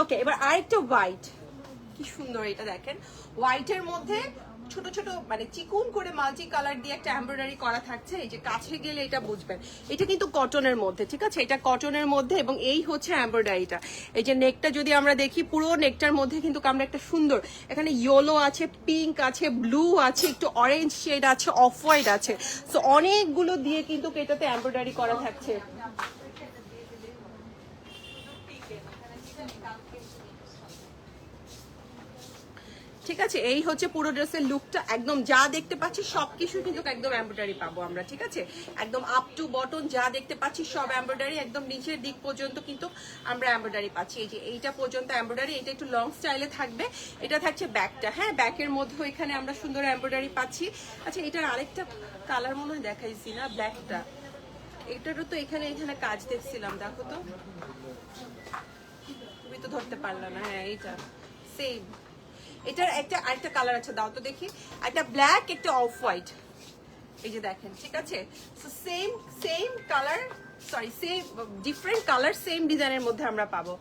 ওকে, এবার আরেকটা হোয়াইট, কি সুন্দর এটা দেখেন। হোয়াইটের মধ্যে ছোট ছোট মানে চিকুন করে মাল্টি কালার দিয়ে একটা এমব্রয়ডারি করা থাকছে। এই যে কাছে গেলে এটা বুঝবেন, এটা কিন্তু কটনের মধ্যে, ঠিক আছে, এটা কটনের মধ্যে এবং এই হচ্ছে এমব্রয়ডারিটা। এই যে নেকটা যদি আমরা দেখি, পুরো নেকটার মধ্যে কিন্তু আমরা একটা সুন্দর, এখানে ইয়েলো আছে, পিঙ্ক আছে, ব্লু আছে, একটু অরেঞ্জ শেড আছে, অফ হোয়াইট আছে। সো অনেকগুলো দিয়ে কিন্তু এটাতে এমব্রয়ডারি করা থাকছে। ঠিক আছে, এই হচ্ছে পুরো ড্রেসের লুকটা। একদম যা দেখতে পাচ্ছি সবকিছু কিন্তু একদম এমব্রয়ডারি পাবো আমরা। ঠিক আছে, একদম আপ টু বটন যা দেখতে পাচ্ছি সব এমব্রয়ডারি, একদম নিচের দিক পর্যন্ত কিন্তু আমরা এমব্রয়ডারি পাচ্ছি। এই যে এইটা পর্যন্ত এমব্রয়ডারি, এটা একটু লং স্টাইলে থাকবে। এটা থাকছে ব্যাকটা। হ্যাঁ, ব্যাকের মধ্যে এখানে আমরা সুন্দর এমব্রয়ডারি পাচ্ছি। আচ্ছা, এটার আরেকটা কালার মনে হয় দেখাইছি না, ব্ল্যাকটা, এটারও তো এখানে এখানে কাজ দেখছিলাম, দেখো তো, তুমি তো ধরতে পারলা না। হ্যাঁ, এইটা সেম, এটার একটা আরেকটা কালার আছে, দাও তো দেখি, একটা ব্ল্যাক একটা অফ হোয়াইট, এই যে দেখেন। ঠিক আছে, so same colour, sorry same different colour same ডিজাইনের মধ্যে আমরা পাবো।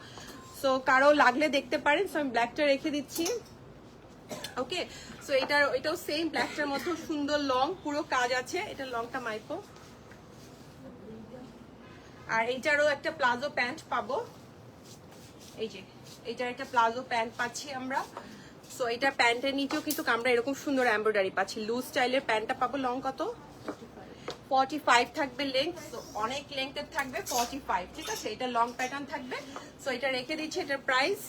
সো কারো লাগলে দেখতে পারেন। সো আমি ব্ল্যাকটা রেখে দিচ্ছি। ওকে, সো এটাও সেম ব্ল্যাকটার মধ্যে সুন্দর লং পুরো কাজ আছে। এটা লংটা মাইপো। আর এইটারও একটা প্লাজো প্যান্ট পাবো। এই যে এইটার একটা প্লাজো প্যান্ট পাচ্ছি আমরা। সো এটা প্যান্টের নিচেও কিন্তু আমরা এরকম সুন্দর এমব্রয়ডারি পাচ্ছি। লুজ স্টাইলের প্যান্টটা পাবো। লং কত? 45 থাকবে লেংথ। সো অনেক লেংথের থাকবে 45। ঠিক আছে, এটা লং প্যাটার্ন থাকবে। সো এটা রেখে দিচ্ছি। এটার প্রাইস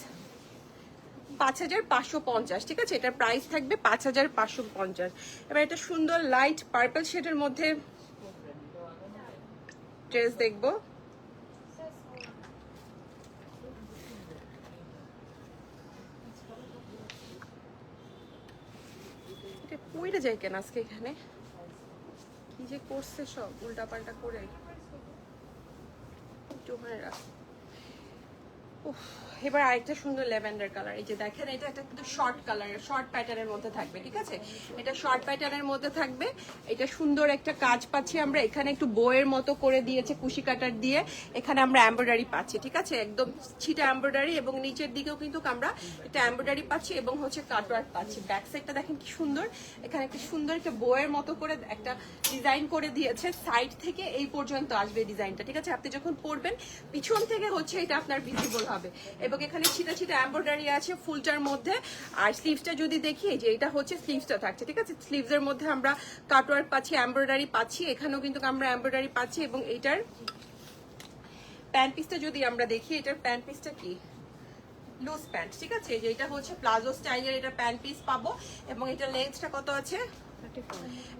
5550। ঠিক আছে, এটার প্রাইস থাকবে 5550। এবার এটা সুন্দর লাইট পার্পল শেডের মধ্যে ড্রেস দেখবো। পইরে যায় কেন আজকে, এখানে কি যে করছে সব উল্টা পাল্টা করে। এবার আরেকটা সুন্দর ল্যাভেন্ডার কালার। এই যে দেখেন, এটা একটা কিন্তু শর্ট কালারের, শর্ট প্যাটার্নের মধ্যে থাকবে। ঠিক আছে, এটা শর্ট প্যাটার্নের মধ্যে থাকবে। এটা সুন্দর একটা কাজ পাচ্ছি আমরা। এখানে একটু বইয়ের মতো করে দিয়েছে কুশি কাটার দিয়ে। এখানে আমরা এমব্রয়ডারি পাচ্ছি। ঠিক আছে, একদম ছিটা এমব্রয়ডারি এবং নিচের দিকেও কিন্তু আমরা এটা এমব্রয়ডারি পাচ্ছি এবং হচ্ছে কাটওয়ার্ক পাচ্ছি। ব্যাক সাইডটা দেখেন কি সুন্দর। এখানে একটা সুন্দর একটা বইয়ের মতো করে একটা ডিজাইন করে দিয়েছে। সাইড থেকে এই পর্যন্ত আসবে ডিজাইনটা। ঠিক আছে, আপনি যখন পরবেন পিছন থেকে হচ্ছে এটা আপনার ভিজিবল হবে। এবং এখানে ছিটা ছিটা এমব্রয়ডারি আছে ফুলটার মধ্যে। আর স্লিভসটা যদি দেখি, যে এটা হচ্ছে স্লিভসটা থাকছে। ঠিক আছে, স্লিভসের মধ্যে আমরা কাটওয়ার্ক পাচ্ছি, এমব্রয়ডারি পাচ্ছি। এখানেও কিন্তু আমরা এমব্রয়ডারি পাচ্ছি। এবং এইটার প্যান্ট পিসটা যদি আমরা দেখি, এটার প্যান্ট পিসটা কি, লুজ প্যান্ট। ঠিক আছে, যে এটা হচ্ছে প্লাজো স্টাইলের এটা প্যান্ট পিস পাবো। এবং এটা লেন্থটা কত আছে,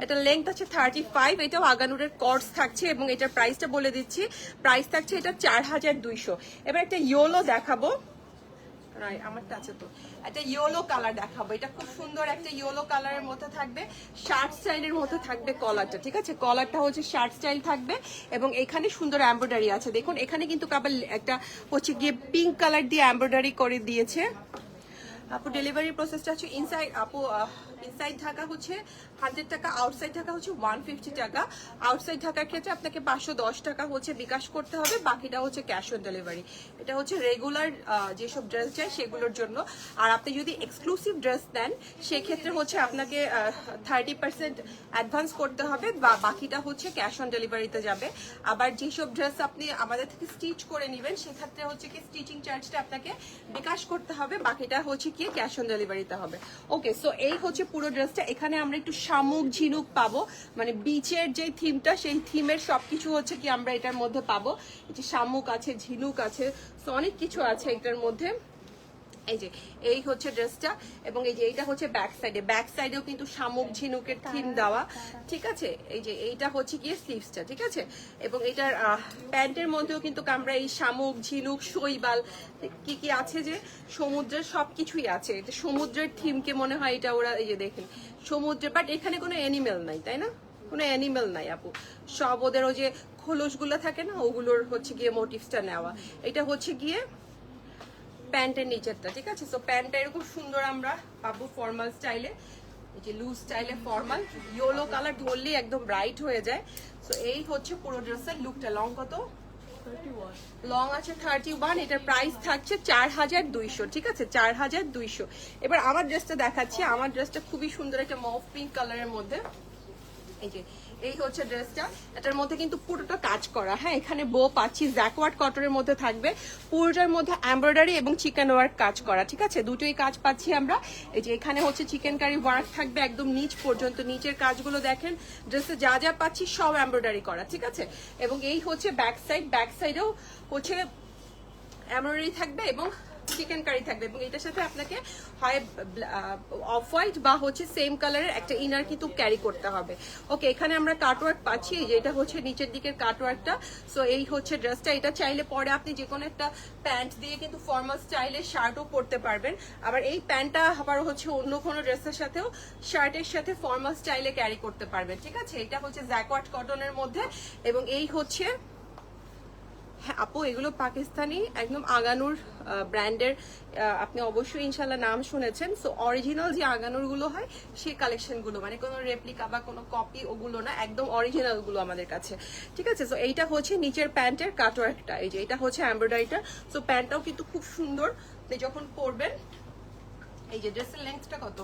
এটা লেংথ আছে 35। এটাও আগানুরের কর্স থাকছে এবং এটার প্রাইসটা বলে দিচ্ছি। প্রাইস থাকছে এটা 4200। এবার একটা ইয়েলো দেখাবো, আমারটা আছে তো, একটা ইয়েলো কালার দেখাবো। এটা খুব সুন্দর একটা ইয়েলো কালারের মধ্যে থাকবে, শার্ট স্টাইলের মধ্যে থাকবে কলারটা। ঠিক আছে, কলারটা হচ্ছে শার্ট স্টাইল থাকবে এবং এখানে সুন্দর এমব্রয়ডারি আছে। দেখুন এখানে কিন্তু আবার একটা হচ্ছে গিয়ে পিঙ্ক কালার দিয়ে এমব্রয়ডারি করে দিয়েছে। আপু ডেলিভারি প্রসেসটা হচ্ছে ইনসাইড, আপু ইনসাইড ঢাকা হচ্ছে 100 টাকা, আউটসাইড ঢাকা হচ্ছে 150 টাকা। আউটসাইড ঢাকার ক্ষেত্রে আপনাকে 510 টাকা হচ্ছে বিকাশ করতে হবে, বাকিটা হচ্ছে ক্যাশ অন ডেলিভারি। এটা হচ্ছে রেগুলার যেসব ড্রেস চাই সেগুলোর জন্য। আর আপনি যদি এক্সক্লুসিভ ড্রেস নেন সেক্ষেত্রে হচ্ছে আপনাকে 30% অ্যাডভান্স করতে হবে, বা বাকিটা হচ্ছে ক্যাশ অন ডেলিভারিতে যাবে। আবার যেসব ড্রেস আপনি আমাদের থেকে স্টিচ করে নেবেন সেক্ষেত্রে হচ্ছে কি স্টিচিং চার্জটা আপনাকে বিকাশ করতে হবে, বাকিটা হচ্ছে কি ক্যাশ অন ডেলিভারিতে হবে। ওকে, সো এই হচ্ছে পুরো ড্রেসটা। এখানে আমরা একটু শামুক ঝিনুক পাবো, মানে বিচের যে থিমটা সেই থিমের সবকিছু হচ্ছে কি আমরা এটার মধ্যে পাবো। এই যে শামুক আছে, ঝিনুক আছে, সো অনেক কিছু আছে এটার মধ্যে। এই যে এই হচ্ছে ড্রেসটা, এবং এই যে এইটা হচ্ছে ব্যাক সাইডে, ব্যাক সাইডেও কিন্তু শামুক ঝিনুকের থিম দেওয়া, ঠিক আছে। এই যে এইটা হচ্ছে গিয়ে স্লিভসটা, ঠিক আছে। এবং এটার প্যান্টের মধ্যেও কিন্তু আমরা এই শামুক ঝিনুক শৈবাল কি কি আছে, যে সমুদ্রের সবকিছুই আছে। এটা সমুদ্রের থিমকে মনে হয় এটা ওরা, এই যে দেখেন সমুদ্রে, বাট এখানে কোনো অ্যানিমেল নাই, তাই না? কোনো অ্যানিমেল নাই আপু, সব ওদের ওই যে খোলসগুলো থাকে না, ওগুলোর হচ্ছে গিয়ে মোটিভসটা নেওয়া। এটা হচ্ছে গিয়ে প্যান্টের নিচেরটা, ঠিক আছে। সো প্যান্টটা এরকম সুন্দর আমরা পাবো ফর্মাল স্টাইলে, এই যে লুজ স্টাইলে ফর্মাল, ইয়েলো কালার ধরলে একদম ব্রাইট হয়ে যায়। সো এই হচ্ছে পুরো ড্রেসের লুকটা। লং কত? লং আছে 31, এটার প্রাইস থাকছে 4200, ঠিক আছে, 4200। এবার আমার ড্রেসটা দেখাচ্ছি। আমার ড্রেসটা খুবই সুন্দর, একটা মফ পিঙ্ক কালারের মধ্যে। এই যে এই হচ্ছে ড্রেসটা, এটার মধ্যে কিন্তু পুরোটা কাজ করা, হ্যাঁ। এখানে বো পাচ্ছি, জ্যাকওয়ার্ড কটনের মধ্যে থাকবে, পুরোটার মধ্যে এমব্রয়ডারি এবং চিকেন ওয়ার্ক কাজ করা, ঠিক আছে, দুটোই কাজ পাচ্ছি আমরা। এই যে এখানে হচ্ছে চিকেন কারি ওয়ার্ক থাকবে একদম নিচ পর্যন্ত, নিচের কাজগুলো দেখেন, ড্রেসে যা যা পাচ্ছি সব এমব্রয়ডারি করা, ঠিক আছে। এবং এই হচ্ছে ব্যাক সাইড, ব্যাক সাইডেও হচ্ছে এমব্রয়ডারি থাকবে এবং চিকেন কারি থাকবে, এবং এটার সাথে আপনাকে হয় অফ হোয়াইট বা হচ্ছে সেম কালারের একটা ইনার কিন্তু ক্যারি করতে হবে। ওকে, এখানে আমরা কাটওয়ার্ক পাচ্ছি, এই যে এটা হচ্ছে নিচের দিকের কাটওয়ার্কটা। সো এই হচ্ছে ড্রেসটা। এটা চাইলে পরে আপনি যে কোনো একটা প্যান্ট দিয়ে কিন্তু ফর্মাল স্টাইলে শার্টও পরতে পারবেন। আবার এই প্যান্টটা আবার হচ্ছে অন্য কোনো ড্রেসের সাথেও শার্টের সাথে ফর্মাল স্টাইলে ক্যারি করতে পারবেন, ঠিক আছে। এটা হচ্ছে জ্যাকওয়ার্ড কটনের মধ্যে, এবং এই হচ্ছে, হ্যাঁ আপু এগুলো পাকিস্তানি একদম আগানুর ব্র্যান্ডের, আপনি অবশ্যই ইনশাল্লাহ নাম শুনেছেন। সো অরিজিনাল যে আগানুর গুলো হয় সেই কালেকশন গুলো, মানে কোনো রেপ্লিকা বা কোনো কপি ওগুলো না, একদম অরিজিনাল গুলো আমাদের কাছে, ঠিক আছে। সো এইটা হচ্ছে নিচের প্যান্টের কাটওয়ার্কটা, এই যে এটা হচ্ছে এমব্রয়ডারিটা। সো প্যান্টটাও কিন্তু খুব সুন্দর, আপনি যখন পরবেন। এই যে ড্রেসের লেন্থটা কত?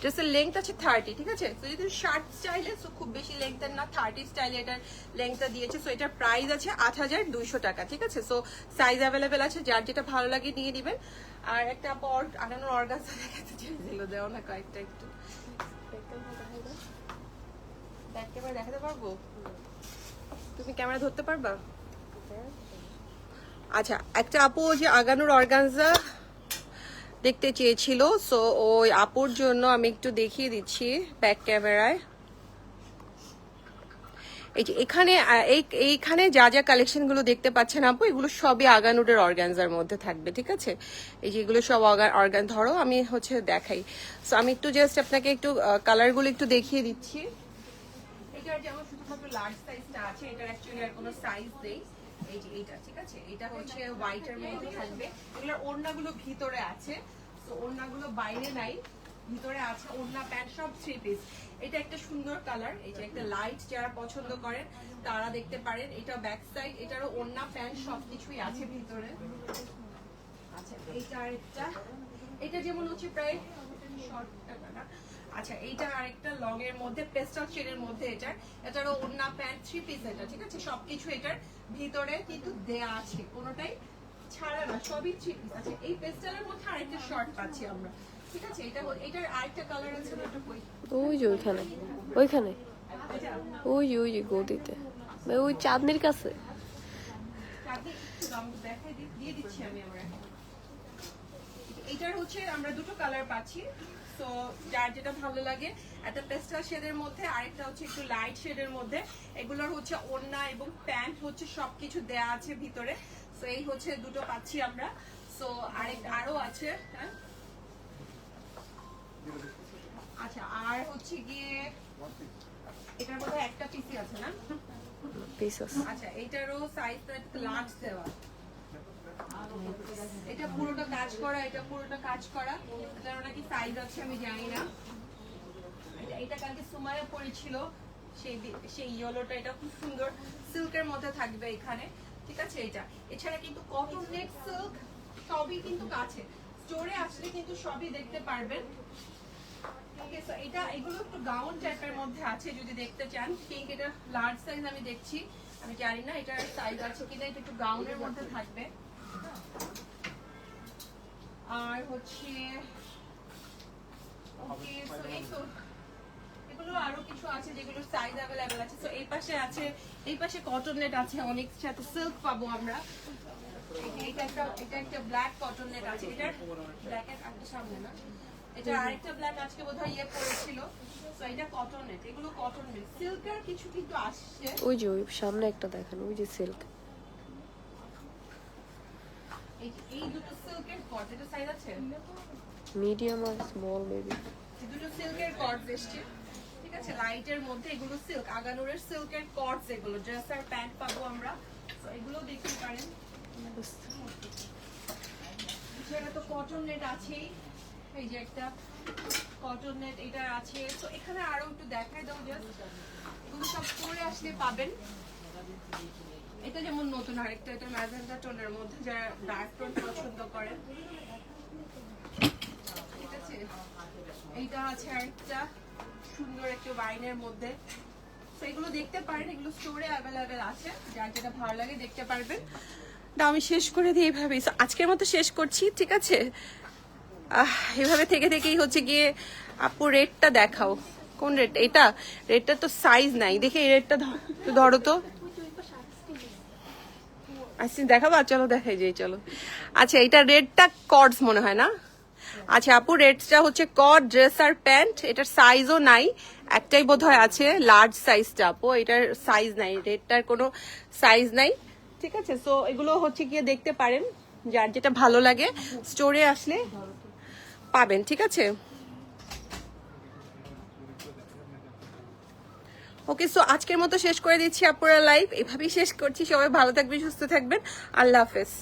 ড্রেসের লেংথ আছে 30, ঠিক আছে। তো যদি শার্ট স্টাইলে, সো খুব বেশি লেংথের না, 30 স্টাইলে এটার লেংথটা দিয়েছে। সো এটার প্রাইস আছে 8200 টাকা, ঠিক আছে। সো সাইজ অ্যাভেলেবেল আছে, যার যেটা ভালো লাগে নিয়ে নেবেন। আর একটা আনানোর অর্গানজা দেখাতে চাইছিল, দেও না কয়েকটা একটু, ব্যাক ক্যামেরা দেখাতে পারবো? তুমি ক্যামেরা ধরতে পারবা? আচ্ছা, একটা আপু যে আগানোর অর্গানজা দেখতে চেয়েছিল, সো ওই আপুর জন্য আমি একটু দেখিয়ে দিচ্ছি ব্যাক ক্যামেরায়। এই যে এইখানে যা যা কালেকশন গুলো দেখতে পাচ্ছেন আপু, এগুলো সবই আগানুডের অর্গানজার মধ্যে থাকবে, ঠিক আছে। এই যে এগুলো সব অর্গান, ধরো আমি হচ্ছে দেখাই। সো আমি একটু জাস্ট আপনাকে একটু কালারগুলো একটু দেখিয়ে দিচ্ছি। এটার যেমন শুধুমাত্র লার্জ সাইজটা আছে, এটার অ্যাকচুয়ালি আর কোনো সাইজ নেই। এই যে এইটা, ঠিক আছে, এটা হচ্ছে হোয়াইটের মধ্যে থাকবে। এগুলোর ওড়নাগুলো ভিতরে আছে, তো ওড়নাগুলো বাইরে নাই, ভিতরে আছে। ওড়না প্যান্ট সব 3 পিস। এটা একটা সুন্দর কালার, এই যে একটা লাইট, যারা পছন্দ করেন তারা দেখতে পারেন। এটা ব্যাক সাইড, এটারও ওড়না প্যান্ট সবকিছুই আছে ভিতরে। আচ্ছা, এইটা আরেকটা, এটা যেমন হচ্ছে প্রায় শর্ট না, আচ্ছা এইটা আরেকটা লং এর মধ্যে পেস্টাল শেডের মধ্যে, এটারও ওড়না প্যান্ট 3 পিস এটা, ঠিক আছে। সবকিছু এটার ভিতরে কিন্তু দেয়া আছে, কোনোটাই ছাড়া না, সবই 3 পিস আছে। এই পেস্টালের মধ্যে আরেকটা শর্ট পাচ্ছি আমরা, ঠিক আছে। এটার আরেকটা কালার আছে না, ওটা কই? ওই যে ওইখানে, ওইখানে, ওই যে গদিতে, ওই চাঁদনির কাছে। দেখাই দিয়ে দিচ্ছি আমি। আমরা এটার হচ্ছে আমরা দুটো কালার পাচ্ছি, তো যার যেটা ভালো লাগে। একটা পেস্টাল শেডের মধ্যে, আরেকটা হচ্ছে একটু লাইট শেডের মধ্যে। এগুলোর হচ্ছে ওড়না এবং প্যান্ট হচ্ছে সবকিছু দেয়া আছে ভিতরে। তো এই হচ্ছে দুটো পাচ্ছি আমরা। তো আরো আছে, হ্যাঁ। আচ্ছা, আর হচ্ছে গিয়ে এটার মধ্যে একটা পিসি আছে না? পিসেস। আচ্ছা, এটারও সাইজটা একটু লার্জ দেওয়া, এটা পুরোটা কাজ করা, এটা পুরোটা কাজ করা। এটার নাকি সাইজ আছে আমি জানি না। এটা কালকে সুমাইয়া পরেছিল, সেই ইয়েলোটা, এটা খুব সুন্দর সিল্কের মধ্যে থাকবে এখানে, ঠিক আছে। এটা এছাড়া কিন্তু কটন নেট সিল্ক সবই কিন্তু কাছে, স্টোরে আসলে কিন্তু সবই দেখতে পারবেন। ওকে, সো এটা এগুলো একটু গাউন টাইপের মধ্যে আছে, যদি দেখতে চান। পিঙ্ক, এটা লার্জ সাইজ আমি দেখছি, আমি জানি না এটার সাইজ আছে কিনা। এটা একটু গাউনের মধ্যে থাকবে। আর হচ্ছে ওকে, সো এই তো এগুলো আরো কিছু আছে যেগুলোর সাইজ अवेलेबल আছে। সো এই পাশে আছে, এই পাশে কটন নেট আছে, অনেক সাথে সিল্ক পাবো আমরা। এটা একটা ব্ল্যাক কটন নেট আছে, এটা ব্ল্যাক এর একটা সামনে না, এটা আরেকটা ব্ল্যাক আজকে বোধহয় ইয়ে পড়েছিল। সো এটা কটন নেট, এগুলো কটন নেট। সিল্কের কিছু কিন্তু আসছে। ওই যে ওই সামনে একটা দেখেন, ওই যে সিল্ক। এই দুটো সিল্কের কট, এটা সাইজ আছে মিডিয়াম আর স্মল বেবি। এই দুটো সিল্কের কটস এসছে, ঠিক আছে। লাইটের মধ্যে এগুলো সিল্ক, আগানুরের সিল্কের কটস, এগুলো ড্রেস আর প্যান্ট পাবো আমরা। তো এগুলো দেখতে পারেন। এছাড়া তো কটন নেট আছেই, এই যে একটা কটন নেট এটা আছে। তো এখানে আরো একটু দেখাই দাও জাস্ট, এগুলো সব পরে আসলে পাবেন। এটা যেমন নতুন আরেকটা, এটা ম্যাজেন্টা টোনের মধ্যে, যারা ডার্ক টোন পছন্দ করেন, ঠিক আছে। এইটা আছে আরেকটা সুন্দর একটা ওয়াইনের মধ্যে। তো এগুলো দেখতে পারেন, এগুলো স্টোরে অ্যাভেলেবেল আছে, যার যেটা ভালো লাগে দেখতে পারবেন। না আমি শেষ করে দিই এইভাবেই। So, আজকের মতো শেষ করছি, ঠিক আছে। এভাবে থেকে থেকেই হচ্ছে গিয়ে আপু রেটটা দেখাও, কোন রেট? এটা রেটটা তো সাইজ নাই, দেখে এই রেটটা ধরো তো। আচ্ছা দেখাবো, চলো দেখাই যাই, চলো। আচ্ছা এটা রেডটা কর্ডস মনে হয় না। আচ্ছা আপু রেডটা হচ্ছে কর্ড, ড্রেস আর প্যান্ট, এটার সাইজও নাই, একটাই বোধহয় আছে লার্জ সাইজটা। আপু এটার সাইজ নাই, রেডটার কোনো সাইজ নাই, ঠিক আছে। সো এগুলো হচ্ছে গিয়ে দেখতে পারেন, যার যেটা ভালো লাগে স্টোরে আসলে পাবেন, ঠিক আছে। ওকে, সো আজকের মতো শেষ করে দিচ্ছি আপুরা লাইভ, এভাবেই শেষ করছি। সবাই ভালো থাকবেন, সুস্থ থাকবেন, আল্লাহ হাফেজ।